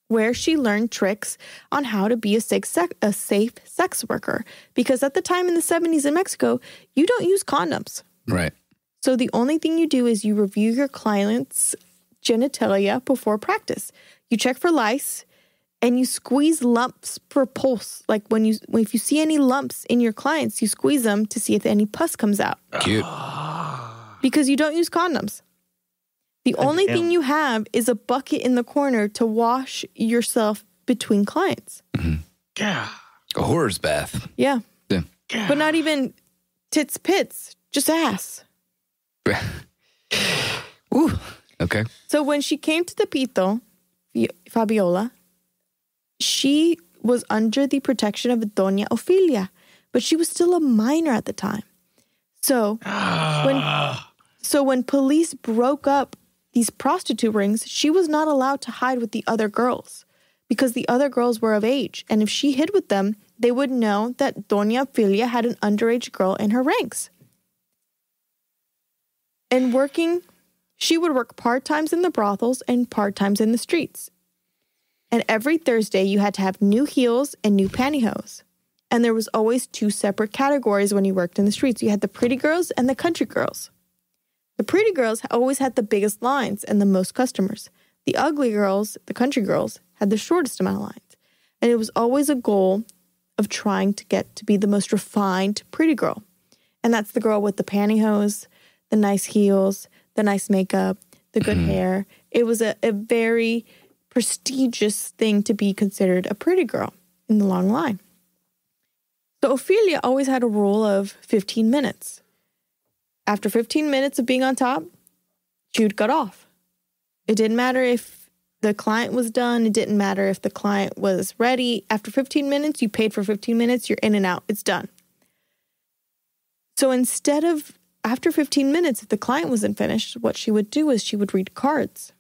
where she learned tricks on how to be a safe sex worker. Because at the time in the 70s in Mexico, you don't use condoms. Right. So the only thing you do is you review your client's genitalia before practice. You check for lice, and you squeeze lumps for pulse. Like if you see any lumps in your clients, you squeeze them to see if any pus comes out. Cute. Because you don't use condoms. The only thing you have is a bucket in the corner to wash yourself between clients. Yeah. A horror's bath. Yeah. Yeah. But not even tits pits, just ass. Ooh. Okay. So when she came to Tepito, Fabiola, she was under the protection of Doña Ophelia, but she was still a minor at the time. So when police broke up these prostitute rings, she was not allowed to hide with the other girls because the other girls were of age. And if she hid with them, they would know that Doña Filia had an underage girl in her ranks. And she would work part-times in the brothels and part-times in the streets. And every Thursday, you had to have new heels and new pantyhose. And there was always 2 separate categories when you worked in the streets. You had the pretty girls and the country girls. The pretty girls always had the biggest lines and the most customers. The ugly girls, the country girls, had the shortest amount of lines. And it was always a goal of trying to get to be the most refined pretty girl. And that's the girl with the pantyhose, the nice heels, the nice makeup, the good hair. It was a very prestigious thing to be considered a pretty girl in the long line. So Ophelia always had a rule of 15 minutes. After 15 minutes of being on top, she would cut off. It didn't matter if the client was done. It didn't matter if the client was ready. After 15 minutes, you paid for 15 minutes. You're in and out. It's done. So after 15 minutes, if the client wasn't finished, what she would do is she would read cards.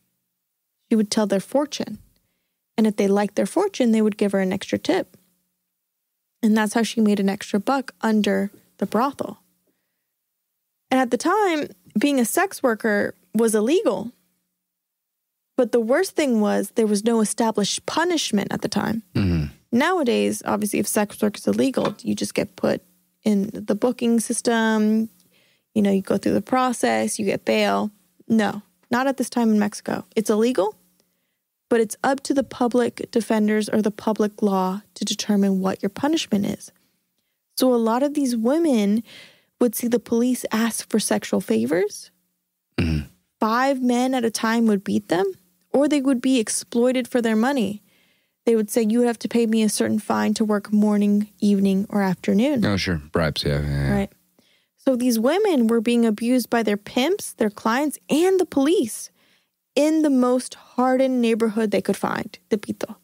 She would tell their fortune. And if they liked their fortune, they would give her an extra tip. And that's how she made an extra buck under the brothel. And at the time, being a sex worker was illegal. But the worst thing was there was no established punishment at the time. Mm-hmm. Nowadays, obviously, if sex work is illegal, you just get put in the booking system. You know, you go through the process, you get bail. No, not at this time in Mexico. It's illegal, but it's up to the public defenders or the public law to determine what your punishment is. So a lot of these women would see the police ask for sexual favors. Mm-hmm. 5 men at a time would beat them, or they would be exploited for their money. They would say, you have to pay me a certain fine to work morning, evening, or afternoon. Oh, sure. Bribes, yeah. Right. So these women were being abused by their pimps, their clients, and the police in the most hardened neighborhood they could find, Tepito.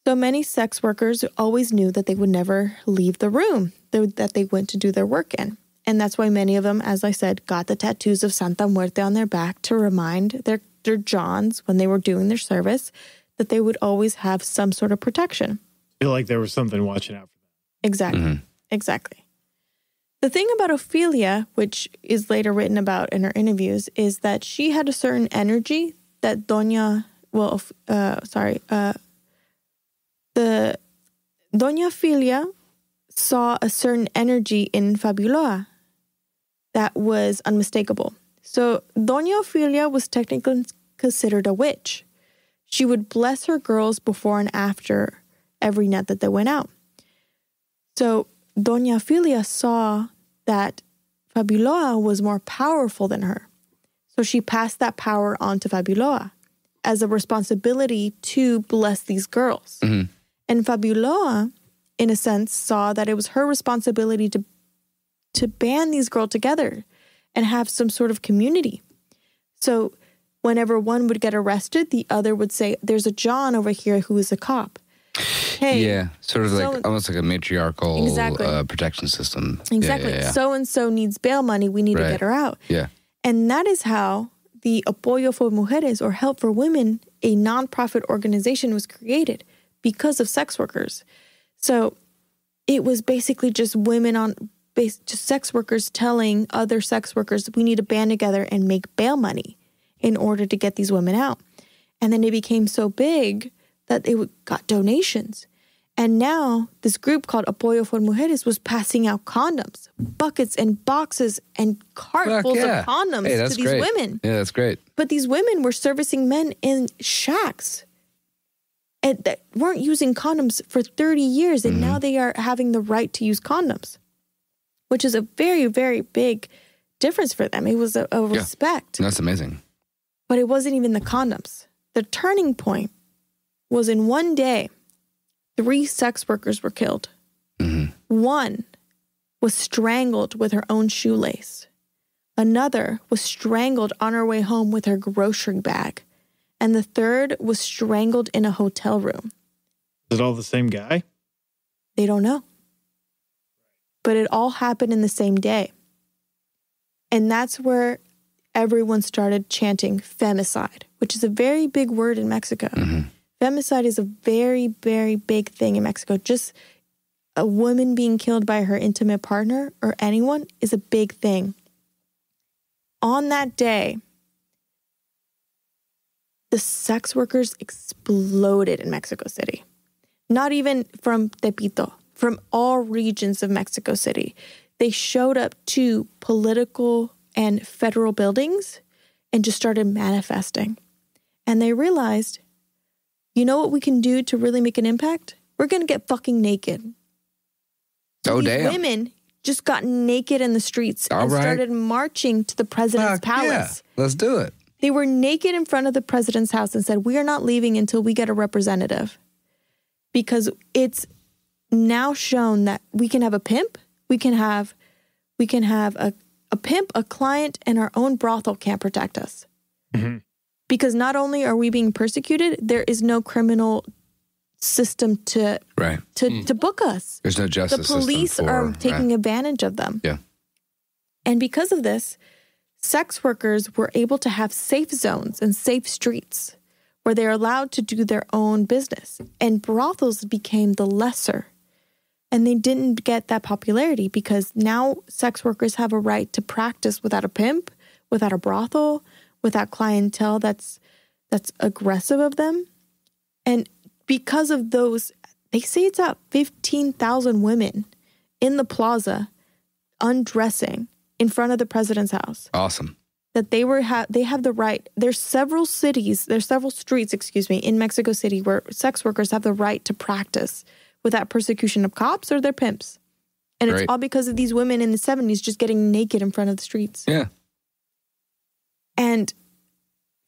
So many sex workers always knew that they would never leave the room that they went to do their work in. And that's why many of them, as I said, got the tattoos of Santa Muerte on their back to remind their Johns when they were doing their service that they would always have some sort of protection. Feel like there was something watching out for them. Exactly. Mm-hmm. Exactly. The thing about Ophelia, which is later written about in her interviews, is that she had a certain energy that Doña Filia saw a certain energy in Fabuloa that was unmistakable. So Doña Ophelia was technically considered a witch. She would bless her girls before and after every night that they went out. So Doña Ophelia saw that Fabuloa was more powerful than her. So she passed that power on to Fabuloa as a responsibility to bless these girls. Mm-hmm. And Fabuloa, in a sense, saw that it was her responsibility to band these girls together and have some sort of community. So whenever one would get arrested, the other would say, there's a John over here who is a cop. Hey, yeah, sort of like almost like a matriarchal protection system. Exactly. Yeah. So-and-so needs bail money. We need to get her out. Yeah. And that is how the Apoyo for Mujeres, or Help for Women, a nonprofit organization, was created because of sex workers. So it was basically just just sex workers telling other sex workers, we need to band together and make bail money in order to get these women out. And then it became so big that they got donations. And now this group called Apoyo for Mujeres was passing out condoms, buckets and boxes and cartfuls of condoms to these women. Yeah, that's great. But these women were servicing men in shacks and that weren't using condoms for 30 years. And now they are having the right to use condoms, which is a very, very big difference for them. It was a respect. That's amazing. But it wasn't even the condoms. The turning point was in one day, 3 sex workers were killed. Mm-hmm. One was strangled with her own shoelace. Another was strangled on her way home with her grocery bag. And the third was strangled in a hotel room. Is it all the same guy? They don't know. But it all happened in the same day. And that's where everyone started chanting femicide, which is a very big word in Mexico. Mm-hmm. Femicide is a very, very big thing in Mexico. Just a woman being killed by her intimate partner or anyone is a big thing. On that day, the sex workers exploded in Mexico City. Not even from Tepito, from all regions of Mexico City. They showed up to political and federal buildings and just started manifesting. And they realized, you know what we can do to really make an impact? We're going to get fucking naked. Oh, These damn. women just got naked in the streets and started marching to the president's palace. Yeah. Let's do it. They were naked in front of the president's house and said, we are not leaving until we get a representative. Because it's now shown that we can have a pimp, we can have a pimp, a client, and our own brothel can't protect us. Mm-hmm. Because not only are we being persecuted, there is no criminal system to book us. There's no justice system. The police are taking advantage of them. Yeah. And because of this, sex workers were able to have safe zones and safe streets where they're allowed to do their own business. And brothels became the lesser. And they didn't get that popularity because now sex workers have a right to practice without a pimp, without a brothel, without clientele that's aggressive of them. And because of those, they say it's up 15,000 women in the plaza undressing in front of the president's house. Awesome. That they have the right. There's several streets, in Mexico City where sex workers have the right to practice without persecution of cops or their pimps. And it's all because of these women in the 70s just getting naked in front of the streets. Yeah. And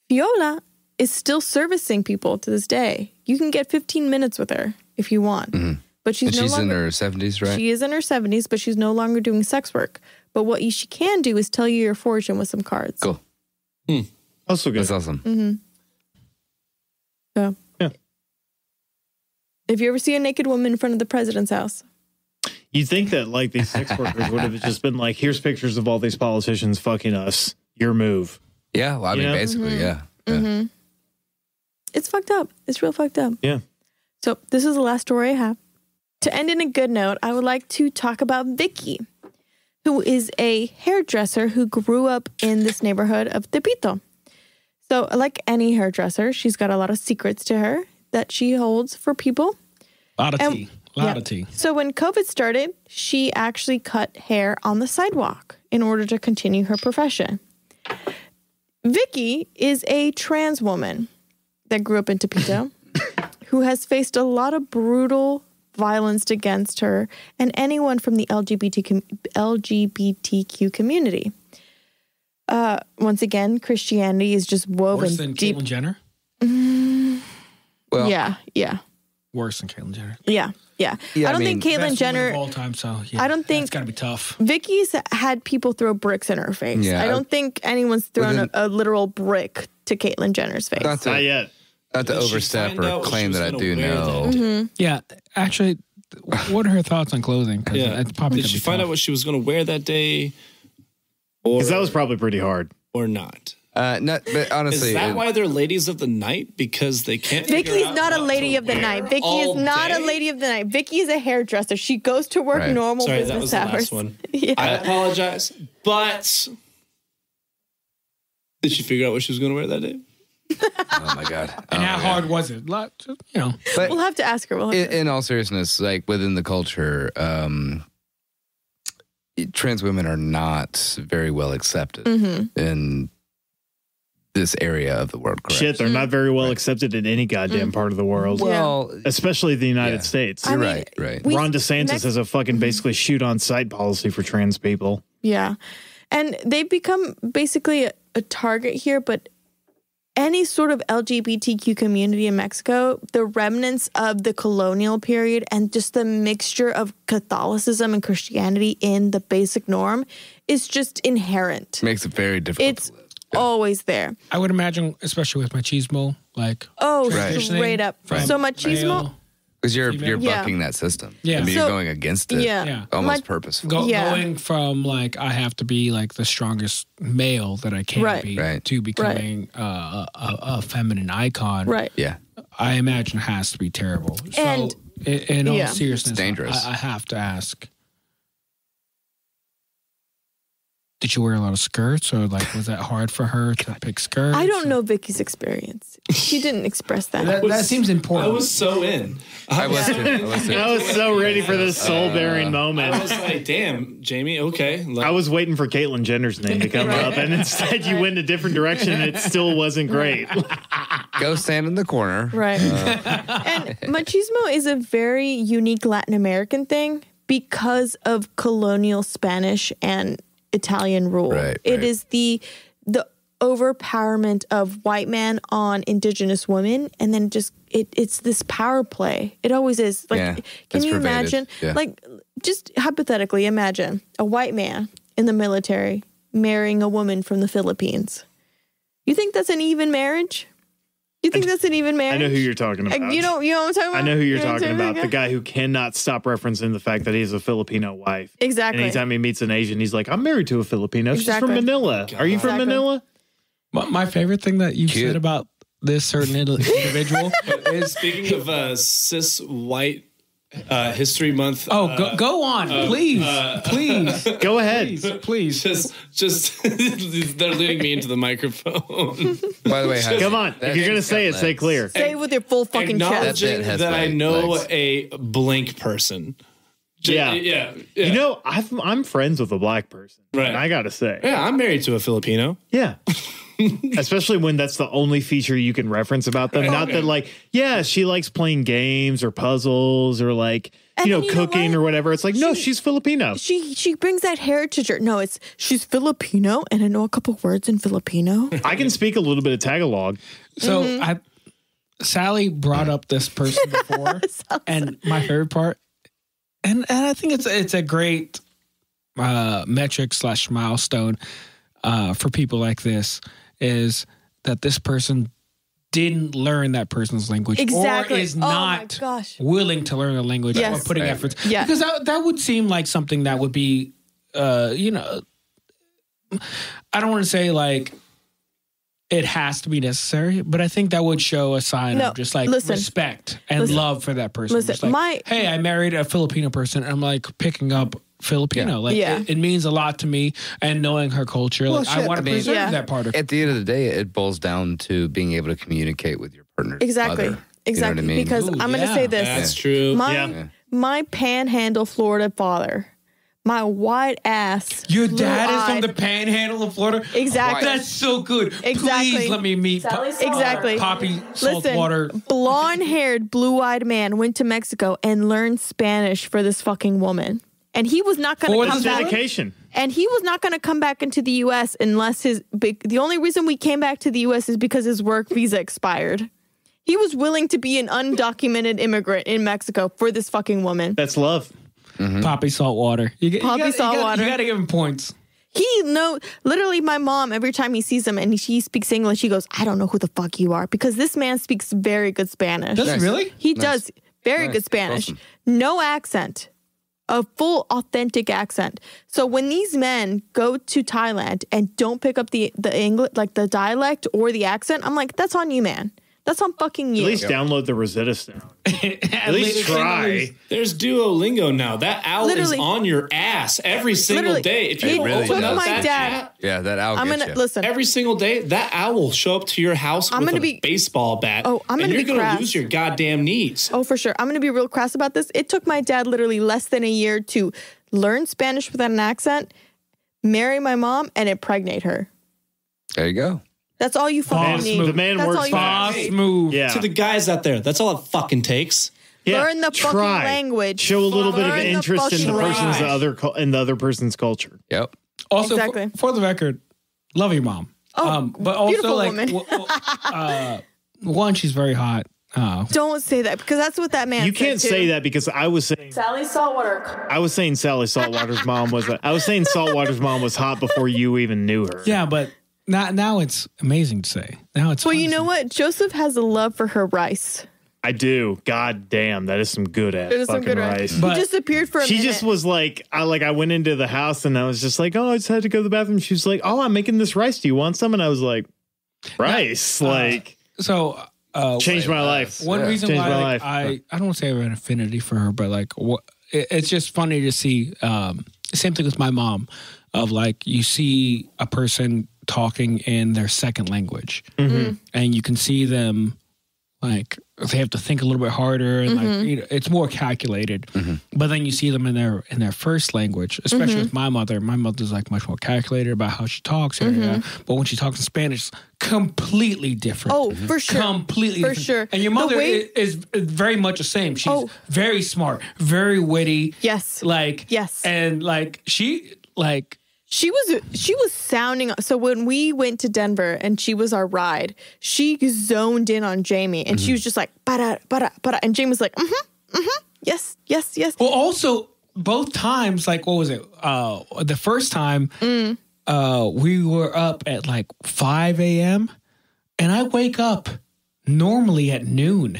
Fiola is still servicing people to this day. You can get 15 minutes with her if you want. Mm-hmm. But she's in her 70s, right? She is in her 70s, but she's no longer doing sex work. But what she can do is tell you your fortune with some cards. Cool. Also good. That's awesome. Mm-hmm. So, yeah. If you ever see a naked woman in front of the president's house, you'd think that like these sex workers would have just been like, here's pictures of all these politicians fucking us. Your move. Yeah, well, I mean, basically, yeah. Mm-hmm. It's fucked up. It's real fucked up. Yeah. So this is the last story I have. To end in a good note, I would like to talk about Vicky, who is a hairdresser who grew up in this neighborhood of Tepito. So like any hairdresser, she's got a lot of secrets to her that she holds for people. A lot of tea. So when COVID started, she actually cut hair on the sidewalk in order to continue her profession. Vicky is a trans woman that grew up in Tepito who has faced a lot of brutal violence against her and anyone from the LGBTQ community. Once again, Christianity is just woven worse than deep. Caitlyn Jenner? Well, Yeah. Worse than Caitlyn Jenner. Yeah. I don't think Caitlyn Jenner of all time, so yeah, I don't think it's got to be tough. Vicky's had people throw bricks in her face. Yeah, I don't think anyone's thrown a literal brick to Caitlyn Jenner's face. Not yet. Not to overstep or claim that I do know. Mm-hmm. Yeah, actually, what are her thoughts on clothing? It's probably did she find out what she was going to wear that day? Because that was probably pretty hard. Or not? But honestly, is that why they're ladies of the night? Because they can't. Vicky's not a lady of the night. Vicky is not a lady of the night. Vicky is a hairdresser. She goes to work normal business that was hours. The last one. Yeah. I apologize, but did she figure out what she was going to wear that day? Oh my god! And how hard was it? But we'll have to ask her. In all seriousness, like within the culture, trans women are not very well accepted in this area of the world. Correct? Shit, they're not very well accepted in any goddamn part of the world. Well, especially the United States. You're right. Ron DeSantis has a fucking basically shoot on sight policy for trans people. Yeah, and they've become basically a target here, but any sort of LGBTQ community in Mexico, the remnants of the colonial period and just the mixture of Catholicism and Christianity in the basic norm is just inherent. Makes it very difficult. It's always there. I would imagine, especially with machismo, like straight up. So machismo. Because you're bucking that system. Yeah. I mean, you're going against it. Yeah. Almost purposefully. Going from like I have to be like the strongest male that I can be to becoming a feminine icon. Right. Yeah. I imagine has to be terrible. And- so, in all seriousness, It's dangerous. I have to ask. Did you wear a lot of skirts, or like was that hard for her to pick skirts? I don't know Vicky's experience. She didn't express that. That seems important. I was so in. I was so ready for this soul-bearing moment. I was like, damn, Jamie, okay. I was waiting for Caitlyn Jenner's name to come up, and instead you went a different direction, and it still wasn't great. Go stand in the corner. Right. And machismo is a very unique Latin American thing because of colonial Spanish and Italian rule. Right, It right. is the overpowerment of white man on indigenous women, and then just it's this power play. It always is. Like, Yeah, can it's you pervaded. imagine? Yeah. Like, just hypothetically imagine a white man in the military marrying a woman from the Philippines. You think that's an even marriage? You think that's an even marriage? I know who you're talking about. You know what I'm talking about? I know who you're You what I'm talking about. about? The guy who cannot stop referencing the fact that he's a Filipino wife. Exactly. And anytime he meets an Asian, he's like, I'm married to a Filipino. She's Exactly. from Manila. Are you from Exactly. Manila? My favorite thing that you Cute. said about this certain individual is speaking of cis white History Month. Go on, please. Go ahead. Please. Just they're leading me into the microphone. By the way, Come on. If you're going to say it, say clear. Say it with your full fucking chest. Acknowledging That's it, that I has know legs. a blink person. Yeah. Yeah. You know, I'm friends with a black person. Right. And I got to say. Yeah, I'm married to a Filipino. Yeah. Especially when that's the only feature you can reference about them. Not that, like, yeah, she likes playing games or puzzles or, like, And you know, then you know cooking what? or whatever. It's like, no, she's Filipino. She brings that heritage. No, she's Filipino, and I know a couple words in Filipino. I can speak a little bit of Tagalog. So Sally brought up this person before, and my favorite part, and I think it's a great metric / milestone for people like this, is that this person didn't learn that person's language Exactly. or is Oh my not gosh. willing to learn the language Yes. or putting efforts. Yes. Because that would seem like something that would be, you know, I don't want to say like it has to be necessary, but I think that would show a sign No, of just like listen. respect and Listen. love for that person. Listen, Just like, hey, I married a Filipino person, and I'm like picking up Filipino. Like Yeah. it means a lot to me, and knowing her culture, Well, like I shit, want I to mean- preserve Yeah. that part of. At the end of the day, it boils down to being able to communicate with your partner. Exactly. Mother. Exactly. You know what I mean? Because Ooh, I'm going to yeah. say this. That's true. My panhandle Florida father, my white ass. Your dad is blue-eyed- from the Panhandle of Florida. Exactly. That's so good. Exactly. Please let me meet Exactly. Poppy Listen, Saltwater. blonde-haired, blue-eyed man went to Mexico and learned Spanish for this fucking woman. And he was not going For to come this back. Dedication. And he was not going to come back into the U.S. unless the only reason we came back to the U.S. is because his work visa expired. He was willing to be an undocumented immigrant in Mexico for this fucking woman. That's love. Poppy Saltwater. Poppy Saltwater. You got to give him points. Literally my mom, every time he sees him and he speaks English, he goes, I don't know who the fuck you are, because this man speaks very good Spanish. Does he really? He does very Nice. good Spanish. Awesome. No accent. A full authentic accent. So when these men go to Thailand and don't pick up the English, like the dialect or the accent, I'm like, that's on you, man. That's on fucking you. At least download the Rosetta Stone. At least try. There's Duolingo now. That owl Literally. is on your ass every single Literally. day. If It you really open does. up my that dad- chat, Yeah, that owl I'm gets gonna you. listen. every single day, that owl will show up to your house I'm with gonna a be- baseball bat. Oh, I'm and gonna you're be gonna crass. lose your goddamn knees. Oh, for sure. I'm going to be real crass about this. It took my dad literally less than a year to learn Spanish without an accent, marry my mom, and impregnate her. There you go. That's all you fucking Boss need. move. The man That's all works you fast. need. Boss move. Yeah. To the guys out there, that's all it fucking takes. Yeah. Learn the fucking Try. language. Show a little bit of Learn the interest in the fucking person's language. other person's culture. Yep. Also, Exactly. for the record, love your mom. Oh, but also beautiful like woman. one, she's very hot. Don't say that, because that's what that man You said, can't too. say that because I was saying Sally Saltwater. I was saying Sally Saltwater's mom was I was saying Saltwater's mom was hot before you even knew her. Yeah, but now it's amazing to say. Now it's Well, fun you to know say. what? Joseph has a love for her rice. I do. God damn, that is some good ass It is some fucking good rice. rice. But- He just appeared for a She minute. just was like, I went into the house and I was just like, oh, I just had to go to the bathroom. She was like, oh, I'm making this rice. Do you want some? And I was like, rice? So changed my life. One reason Changed why my like, life. I don't want to say I have an affinity for her, but like it's just funny to see. Same thing with my mom. Of like you see a person talking in their second language, and you can see them like they have to think a little bit harder, and like you know, it's more calculated. But then you see them in their first language, especially with my mother. My mother's like much more calculated about how she talks, but when she talks in Spanish, completely different. Oh, for sure, completely for different. sure. And your mother is very much the same. She's very smart, very witty. Yes, and like she like. She was sounding. So when we went to Denver and she was our ride, she zoned in on Jamie and she was just like, para, para, para. And Jamie was like, yes, yes, yes. Well, also both times, like, what was it? The first time we were up at like 5 a.m. and I wake up normally at noon.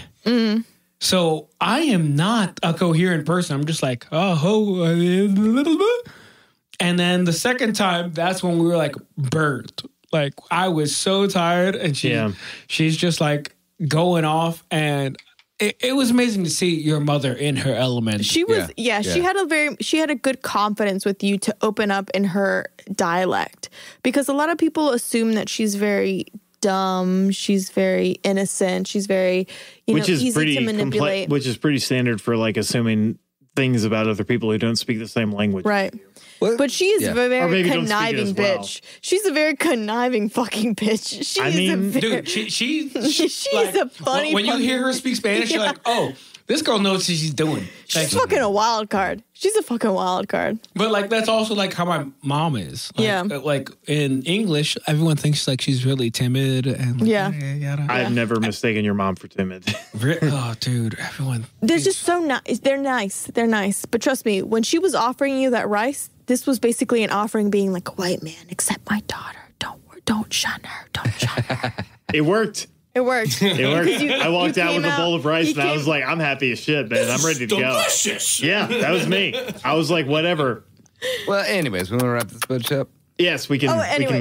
So I am not a coherent person. I'm just like, and then the second time, that's when we were like burnt. Like I was so tired, and she's just like going off, and it was amazing to see your mother in her element. She was, she had a good confidence with you to open up in her dialect, because a lot of people assume that she's very dumb, she's very innocent, she's very easy to manipulate, which is pretty standard for like assuming things about other people who don't speak the same language. Right. But she is a very conniving bitch. Well. She's a very conniving fucking bitch. She's a funny. When you hear her speak Spanish, you're like, oh, this girl knows what she's doing. She's fucking a wild card. She's a fucking wild card. But like that's also like how my mom is. Like, like in English, everyone thinks like she's really timid and I've never mistaken your mom for timid. Oh, dude, everyone. They're just so nice. They're nice. They're nice. But trust me, when she was offering you that rice, this was basically an offering, being like, white man, accept my daughter. Don't shun her. Don't shun her. It worked. It worked. I walked out with a bowl of rice and I was like, I'm happy as shit, man. I'm ready to delicious. Go. Yeah, that was me. I was like, whatever. Well, anyways, we want to wrap this bitch up. Yes, we can.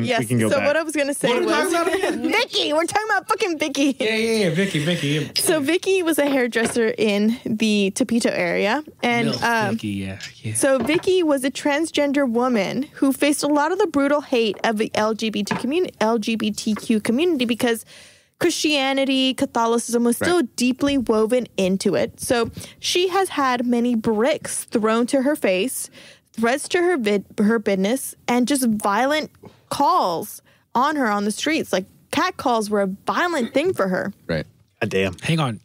Yes. We can go so back. what I was gonna say was Vicky. We're talking about fucking Vicky. Yeah, Vicky. So Vicky was a hairdresser in the Tepito area, and Vicky, yeah. So Vicky was a transgender woman who faced a lot of the brutal hate of the LGBTQ community because Christianity, Catholicism was still deeply woven into it. So she has had many bricks thrown to her face, threats to her business, and just violent calls on her on the streets. Like cat calls were a violent thing for her. Right. God damn. Hang on.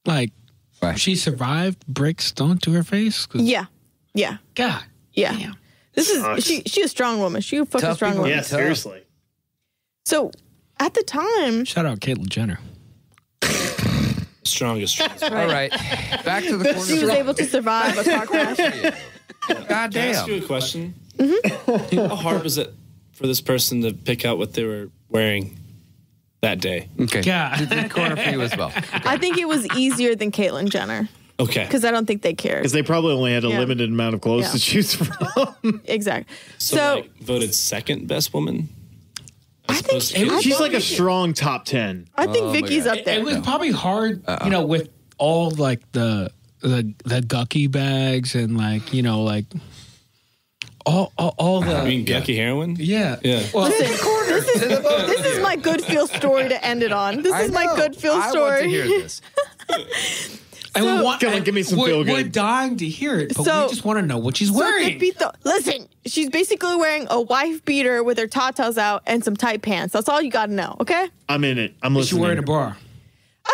Like she survived bricks thrown to her face? Yeah. God. Yeah. Damn. This is she a strong woman. She a fucking strong woman. Yeah, seriously. So at the time, shout out Caitlyn Jenner. Strongest. Right. All right. Back to the corner. She was able to survive a car crash. God damn. Can I ask you a question? How hard was it for this person to pick out what they were wearing that day? Okay. God. The corner for you as well. Okay. I think it was easier than Caitlyn Jenner. Okay. Because I don't think they cared. Because they probably only had a limited amount of clothes to choose from. Exactly. So like, voted second best woman? She's like a strong top 10. I think Vicky's up there. It was probably hard, with all like the gucky bags and like, like all the. I mean, gucky heroin? Yeah. Well, this is my good feel story to end it on. This is my good feel story. I want to hear this. And give me some feel good. We're dying to hear it, but we just want to know what she's wearing. Listen, she's basically wearing a wife beater with her tatas out and some tight pants. That's all you got to know, okay? I'm in it. I'm listening. She's wearing a bra.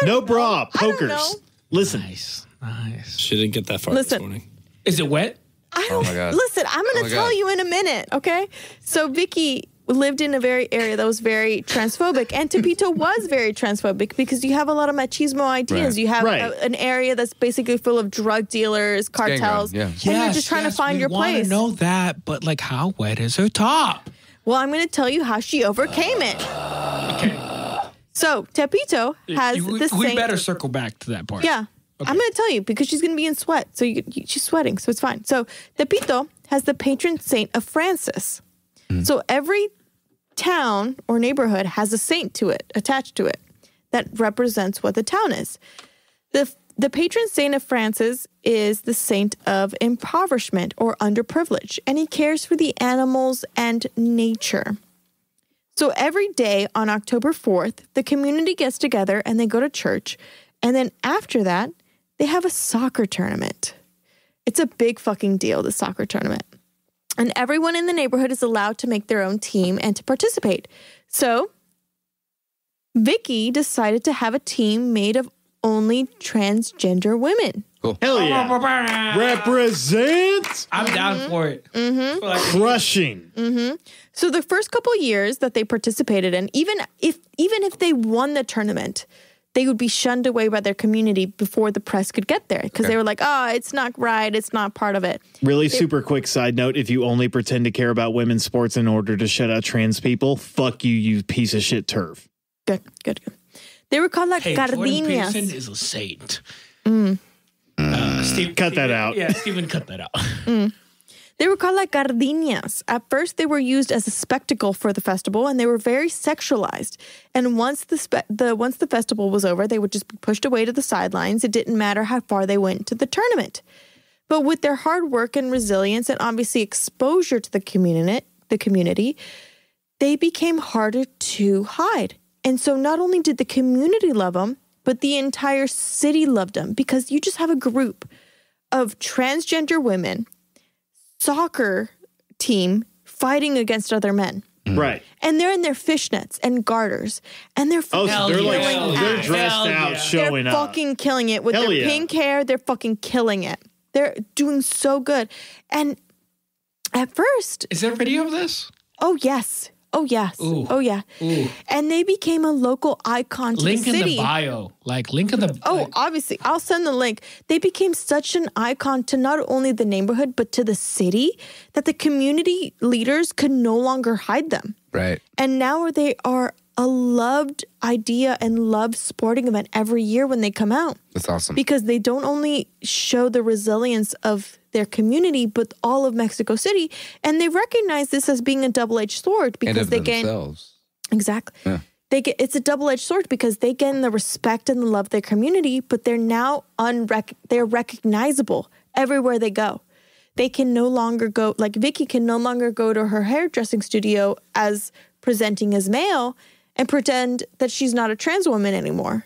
No bra. Pokers. Listen. Nice. She didn't get that far this morning. Is it wet? Oh my God. Listen, I'm going to tell you in a minute, okay? So Vicky lived in a very area that was very transphobic, and Tepito was very transphobic because you have a lot of machismo ideas. Right. You have an area that's basically full of drug dealers, cartels, and you're just trying to find your place. I know that, but like, how wet is her top? Well, I'm going to tell you how she overcame it. Okay. So Tepito has the saint. We better circle back to that part. Yeah. Okay. I'm going to tell you because she's going to be in sweat. So she's sweating, so it's fine. So Tepito has the patron saint of Francis. So every town or neighborhood has a saint to it, attached to it. that represents what the town is. The patron saint of Francis is the saint of impoverishment or underprivileged, and he cares for the animals and nature. So every day on October 4th, the community gets together and they go to church, and then after that, they have a soccer tournament. It's a big fucking deal, the soccer tournament. And everyone in the neighborhood is allowed to make their own team and to participate. So Vicky decided to have a team made of only transgender women. Cool. Hell yeah. Represent. I'm down for it. Crushing. So the first couple years that they participated in, even if they won the tournament, they would be shunned away by their community before the press could get there because they were like, oh, it's not right. It's not part of it. Really super quick side note. If you only pretend to care about women's sports in order to shut out trans people, fuck you, you piece of shit turf. Good. They were called like Jordan gardenias. Peterson is a saint. Cut that out. Yeah, Steven, cut that out. They were called like gardenias. At first, they were used as a spectacle for the festival, and they were very sexualized. And once the festival was over, they would just be pushed away to the sidelines. It didn't matter how far they went to the tournament. But with their hard work and resilience, and obviously exposure to the community, they became harder to hide. And so not only did the community love them, but the entire city loved them because you just have a group of transgender women, soccer team fighting against other men. Right. And they're in their fishnets and garters. And they're Oh, so they're like, they're dressed out, showing they're up. fucking killing it. With their pink hair, they're fucking killing it. They're doing so good. And at first... Is there a video of this? Oh, yes. Oh, yes. Ooh. Oh, yeah. Ooh. And they became a local icon to Link the city. in the bio. Link in the... Oh, obviously. I'll send the link. They became such an icon to not only the neighborhood, but to the city that the community leaders could no longer hide them. Right. And now they are a loved idea and loved sporting event every year when they come out. That's awesome. Because they don't only show the resilience of their community, but all of Mexico City. And they recognize this as being a double-edged sword because they gain... Exactly. Yeah. It's a double-edged sword because they gain the respect and the love of their community, but they're now they're recognizable everywhere they go. They can no longer go, like Vicky can no longer go to her hairdressing studio as presenting as male and pretend that she's not a trans woman anymore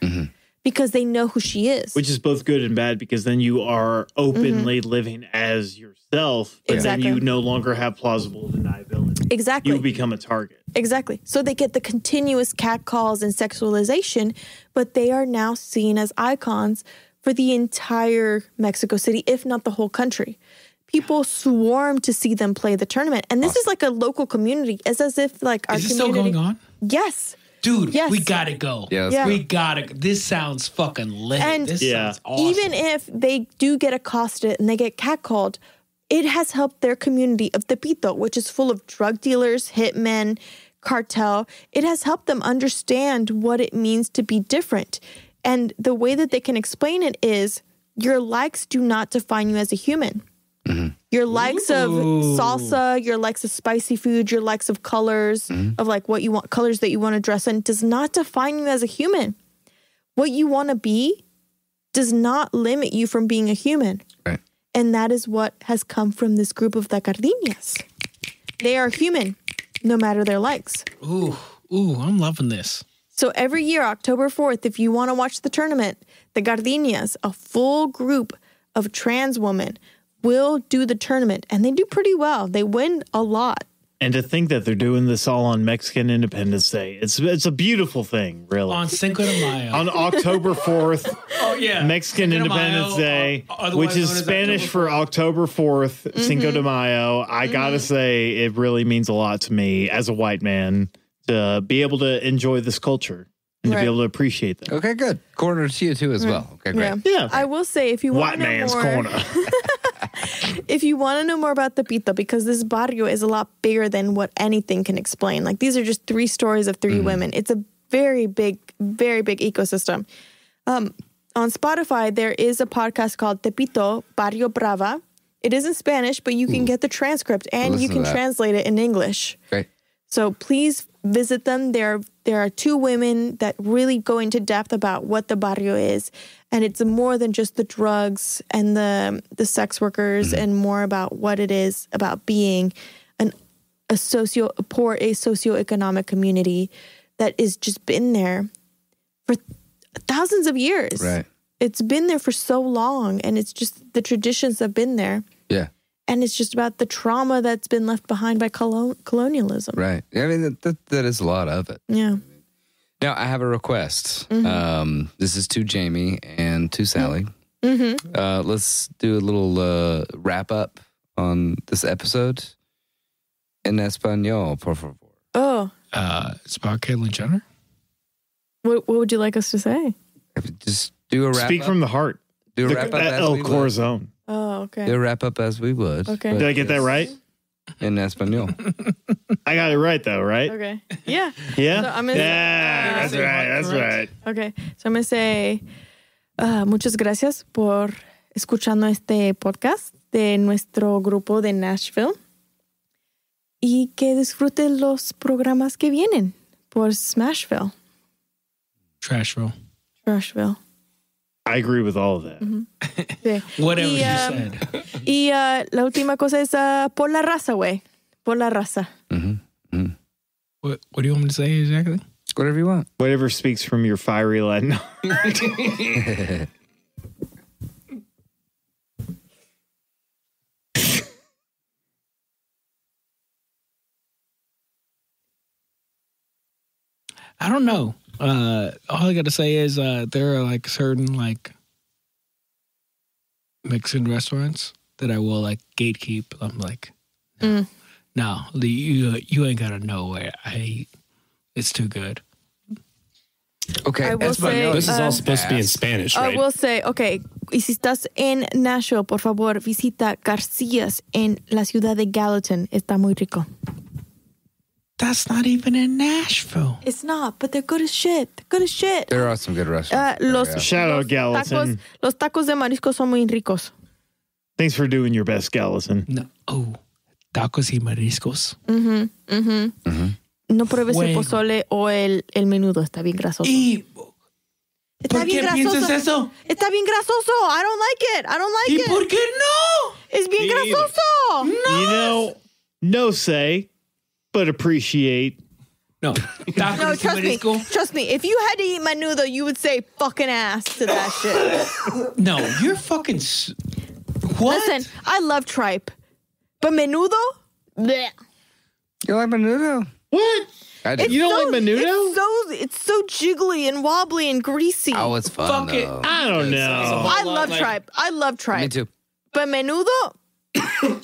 because they know who she is. Which is both good and bad because then you are openly living as yourself, but then you no longer have plausible deniability. Exactly. You become a target. Exactly. So they get the continuous catcalls and sexualization, but they are now seen as icons for the entire Mexico City, if not the whole country. People swarm to see them play the tournament. And this is like a local community. It's as if like our community... Is it still going on? Yes. Dude, we gotta go. Yeah. We gotta go. This sounds fucking lit. And this sounds awesome. Even if they do get accosted and they get catcalled, it has helped their community of Tepito, which is full of drug dealers, hitmen, cartel. It has helped them understand what it means to be different. And the way that they can explain it is your likes do not define you as a human. Your likes of salsa, your likes of spicy food, your likes of colors, of like what you want, colors that you want to dress in, does not define you as a human. What you want to be does not limit you from being a human. Right. And that is what has come from this group of the gardenias. They are human, no matter their likes. Ooh, I'm loving this. So every year, October 4th, if you want to watch the tournament, the gardenias, a full group of trans women, will do the tournament, and they do pretty well. They win a lot. And to think that they're doing this all on Mexican Independence Day, it's a beautiful thing, really. On Cinco de Mayo. On October 4th, Mexican Independence Day, which is Spanish for October 4th, Cinco de Mayo. I gotta say, it really means a lot to me as a white man to be able to enjoy this culture. And to be able to appreciate that. Okay, good. Corner to you too as well. Okay, great. Yeah. I will say, if you want White to know man's more, corner. if you want to know more about Tepito, because this barrio is a lot bigger than what anything can explain. Like these are just 3 stories of 3 women. It's a very big ecosystem. On Spotify, there is a podcast called Tepito Barrio Brava. It is in Spanish, but you can get the transcript and you can translate it in English. Great. So please visit them. There are two women that really go into depth about what the barrio is. And it's more than just the drugs and the sex workers and more about what it is about being a socioeconomic community that is just been there for thousands of years. Right. It's been there for so long, and it's just the traditions have been there. Yeah. And it's just about the trauma that's been left behind by colonialism. Right. I mean, that is a lot of it. Yeah. Now, I have a request. This is to Jamie and to Sally. Let's do a little wrap up on this episode. En español, por favor. Oh. It's about Caitlyn Jenner. What would you like us to say? Just do a wrap up. Speak from the heart. Do a wrap up as El we would. Corazon. Oh, okay. Do a wrap up as we would. Okay. Did I get that right? En español. I got it right, though, right? Okay. Yeah. Yeah? So I'm gonna That's right. That's right. Okay. So I'm going to say muchas gracias por escuchando este podcast de nuestro grupo de Nashville y que disfruten los programas que vienen por Smashville. Trashville. I agree with all of that. Sí. Whatever Y, you said. Y la última cosa es por la raza, güey. Por la raza. What do you want me to say exactly? Whatever you want. Whatever speaks from your fiery Latin. I don't know. All I got to say is there are like certain like Mexican restaurants that I will like gatekeep. I'm like, no, you ain't gotta know where I eat. It's too good. Okay. I will say, This is all supposed to be in Spanish, right? I will say, okay, y si estás en Nashville, por favor, visita Garcia's en la ciudad de Gallatin. Está muy rico. That's not even in Nashville. It's not, but they're good as shit. They're good as shit. There are some good restaurants. Shout out, Gallatin. Los tacos de marisco son muy ricos. Thanks for doing your best, Gallatin. No. Oh, tacos y mariscos. No pruebes el Fuego. pozole o el menudo. Está bien grasoso. ¿Y Está por bien qué piensas eso? Está bien grasoso. I don't like it. I don't like ¿Y it. por qué no? Es bien grasoso. You know, no say, but appreciate. No. Tacos No, y marisco. trust me. If you had to eat menudo, you would say fucking ass to that shit. No, you're fucking. What? Listen, I love tripe, but menudo, bleh. You like menudo? What? I do. You don't like menudo? It's so jiggly and wobbly and greasy. Oh, it's fun. Fuck it. though. I don't know. I love tripe. I love tripe. Me too. But menudo,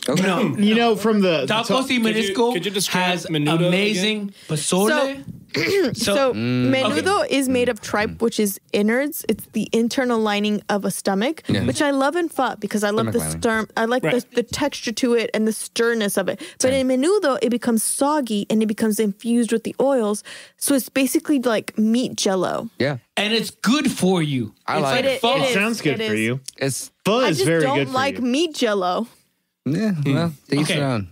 Okay. No. You know, from the Tacos y marisco could you describe has menudo amazing pozole. so menudo is made of tripe, which is innards. It's the internal lining of a stomach, which I love in pho because I love Stomach the lining. I like the texture to it and the sternness of it. But in menudo, it becomes soggy and it becomes infused with the oils. So it's basically like meat jello. Yeah. And it's good for you. I like It it. is. sounds good It for is. you. It's, Pho I is just very good don't for like you. meat jello. yeah, well, each Okay. their own.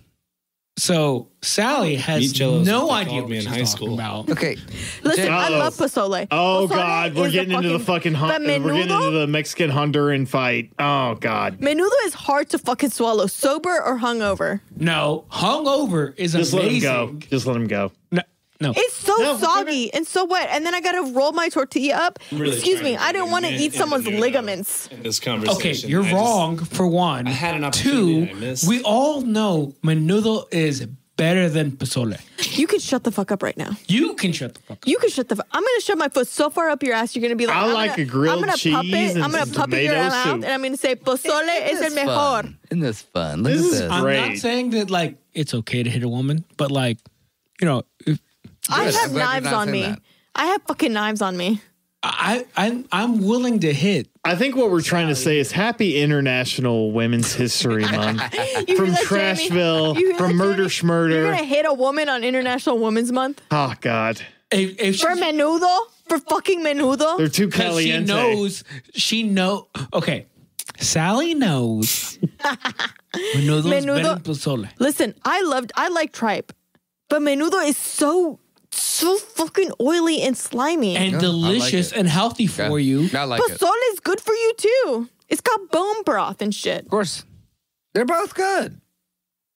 So Sally has Meat jello is no what they idea called what me in she's high talking school. about. Okay. Listen, I Uh-oh. love pozole. Oh, Pozole God. We're is getting into the fucking But we're getting into menudo? the Mexican Honduran fight. Oh, God. Menudo is hard to fucking swallow, sober or hungover. No, hungover is Just let him amazing. go. Just let him go. No. It's so No, soggy and so wet, and then I gotta roll my tortilla up. really Excuse trying me, to I didn't want to bring eat in someone's menudo ligaments. in this Okay, conversation. you're I just- wrong for one. I had an opportunity I Two, missed. we all know menudo is better than pozole. You can shut the fuck up right now. You can shut the fuck up. You can shut the fuck. I'm gonna shove my foot so far up your ass, you're gonna be like, I I'm like gonna, a grilled I'm gonna cheese puppet, and I'm gonna some puppet your tomato mouth, soup. and I'm gonna say, pozole es el mejor. Fun. Isn't this fun? Look This at is this. I'm Great. not saying that like it's okay to hit a woman, but like, you know, if I Good. have I'm glad you're knives not on saying me. that. I have fucking knives on me. I'm willing to hit. I think what we're trying to say is Happy International Women's History Month. You From hear that, Trashville, Jamie? You hear from that, Murder Jamie? You're Schmurder. gonna hit a woman on International Women's Month Oh, God. If for menudo, for fucking menudo. They're too because caliente. Okay, Sally knows menudo's better than pozole. Listen, I like tripe, But menudo is so fucking oily and slimy. And delicious and healthy for you. I like it. Pozole is good for you too. It's got bone broth and shit. Of course. They're both good.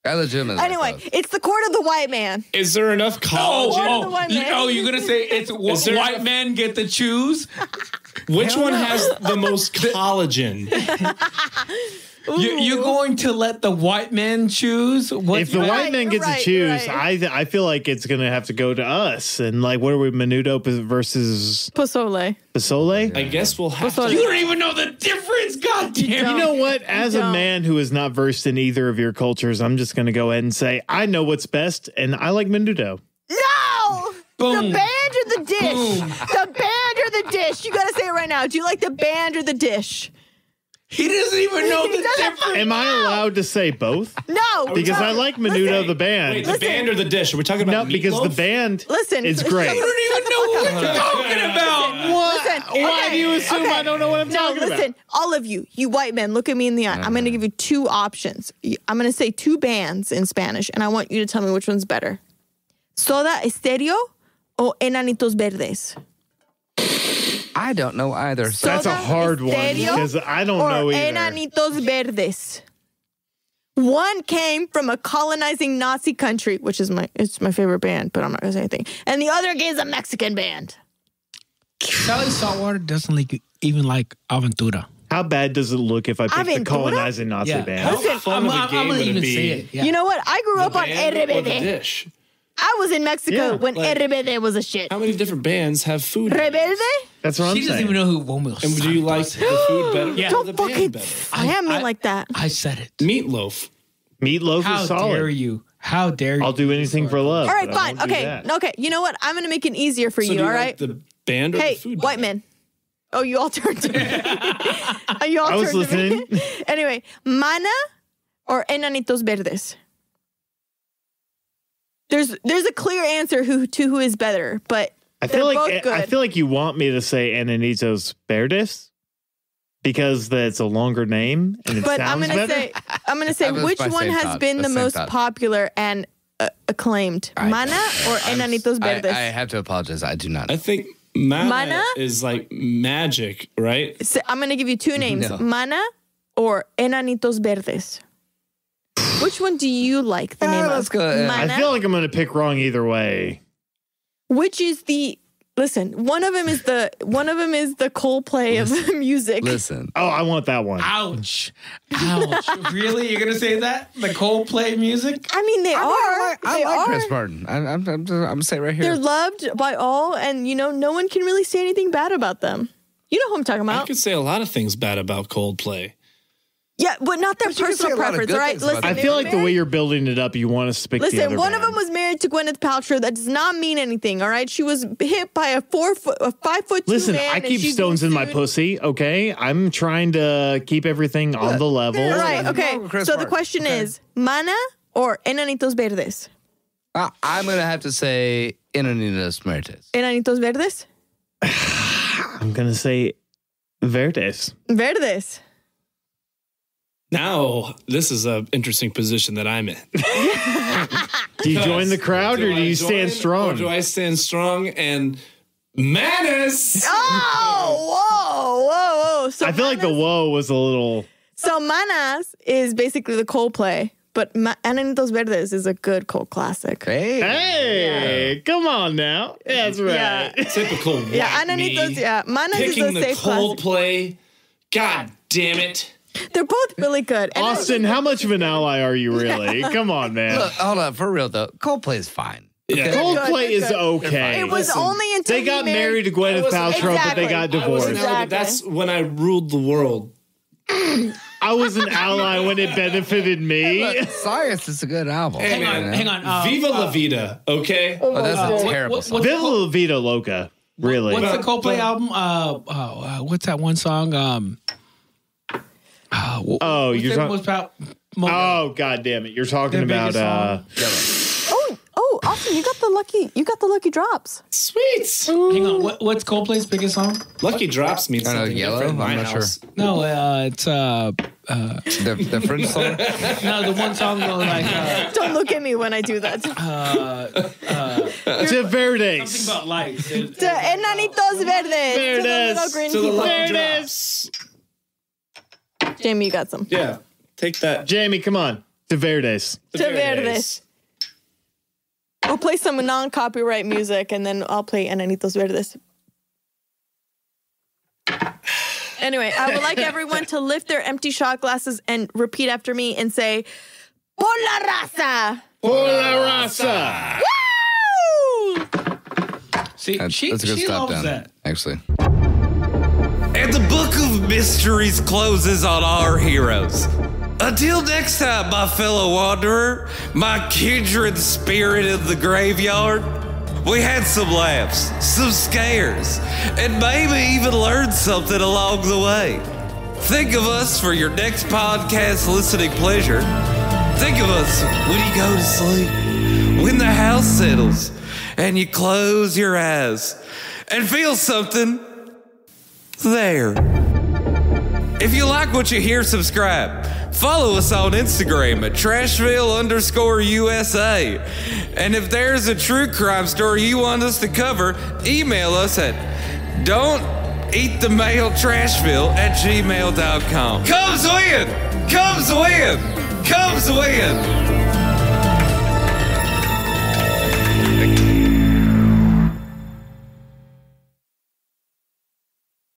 I legitimately Anyway, it's the court of the white man. Is there enough collagen? You're going to say it's white men get to choose? Which one has the most collagen? You're going to let the white men choose? If the white man gets to choose, I feel like it's going to have to go to us. And like, what are we, menudo versus pozole? Pozole? I guess we'll have to. You don't even know the difference. God damn. You know what? As a man who is not versed in either of your cultures, I'm just going to go ahead and say I know what's best, and I like menudo. No! Boom. The band or the dish? Boom. The band or the dish? You got to say it right now. Do you like the band or the dish? He doesn't even know the difference. Am I allowed to say both? No. Because I like menudo, the band. Wait, the band or the dish? Are we talking about No, because the band is great. You don't even know what we're talking about. What? Why do you assume I don't know what I'm talking about? Listen, all of you white men, look at me in the eye. I'm going to give you two options. I'm going to say two bands in Spanish, and I want you to tell me which one's better. Soda Estéreo or Enanitos Verdes? I don't know either. So that's a hard one because I don't know either. Enanitos Verdes. One came from a colonizing Nazi country, which is my favorite band, but I'm not going to say anything. And the other is a Mexican band. Sally Saltwater doesn't even like Aventura. How bad does it look if I pick the colonizing Nazi band? How fun of a game would it be? You know what? I grew up on RBD. RBD. I was in Mexico when RBD was a shit. How many different bands have food? Rebelde? That's what I'm saying. She doesn't even know who Romeo And do you like the food better? Yeah. Or Don't the fucking band better? slam me like that. I said it. Meatloaf. Meatloaf How is solid. dare you? How dare you? I'll do anything for love. All right, but I fine. won't do Okay. that. Okay. You know what? I'm going to make it easier for So do you, you all like right? the band or Hey, the food? white men. Oh, you all turned to me. You all I was turned to me. listening. Anyway, Mana or Enanitos Verdes? There's a clear answer who is better, but they're both good. I feel like you want me to say Enanitos Verdes because that's a longer name and it but sounds better. I'm gonna say which one has been the most popular and acclaimed, Mana or Enanitos Verdes? I have to apologize. I do not. I think Mana is like magic, right? So I'm gonna give you two names, Mana or Enanitos Verdes. Which one do you like the name let's of? go. Mana? I feel like I'm going to pick wrong either way. Which is listen, one of them is the Coldplay of music. Listen. Oh, I want that one. Ouch. Really? You're going to say that? The Coldplay music? I mean, they are. I like Chris Martin. I'm going to say it right here. They're loved by all, and no one can really say anything bad about them. You know who I'm talking about. I could say a lot of things bad about Coldplay. Yeah, but not their personal preference, all right? Listen, I feel like the way you're building it up, you want to pick the other Listen, one of band. them was married to Gwyneth Paltrow. That does not mean anything, all right? She was hit by a 5'2" Listen, man. I keep stones in my pussy, okay? I'm trying to keep everything on the level. All right, okay. So the question is, Mana or Enanitos Verdes? I'm going to have to say Enanitos Verdes. Enanitos Verdes? I'm going to say Verdes. Verdes. Now, this is an interesting position that I'm in. Do you join the crowd or do you stand strong? Or do I stand strong and menace? Oh, whoa. So I feel like the whoa was a little... So Manas is basically the Coldplay, but Enanitos Verdes is a good cult classic. Hey, come on now. That's right. Yeah. Typical white Enanitos, me. Manas Picking is a the safe classic. Coldplay. God damn it. They're both really good. And Austin, how much of an ally are you really? Come on, man. Look, hold on. For real, though. Coldplay is fine. Yeah. Coldplay is good. okay. It was only until They got married to Gwyneth Paltrow, but they got divorced. That's when I ruled the world. I was an ally when it benefited me. Look, Science is a good album. Hey, Hang on. Viva La Vida, okay? Oh, that's a terrible song. Viva La Vida Loca, really. What's the Coldplay album? What's that one song? You're talking... Oh, God damn it. You're talking about... Austin, you got the lucky drops. Sweet. Hang on. What's Coldplay's biggest song? Lucky Drops means something Yellow? different in my I'm not house. No, it's The French song? No, the one song goes like. Don't look at me when I do that. To Verdes. Something about lights. To Enanitos Verdes. To the little green To the people. light drops. Jamie, you got some. Yeah. Take that. Jamie, come on. To Verdes. To Verdes. We'll play some non-copyright music, and then I'll play Enanitos Verdes. Anyway, I would like everyone to lift their empty shot glasses and repeat after me and say, "Por la raza." Por la raza. Woo! See, That's a good she stop loves down, that. actually. And the book of mysteries closes on our heroes. Until next time, my fellow wanderer, my kindred spirit in the graveyard, we had some laughs, some scares, and maybe even learned something along the way. Think of us for your next podcast listening pleasure. Think of us when you go to sleep, when the house settles, and you close your eyes and feel something there. If you like what you hear, subscribe. Follow us on Instagram at Trashville_USA. And if there's a true crime story you want us to cover, email us at don'teatthemailtrashville@gmail.com. Cubs win! Cubs win! Cubs win!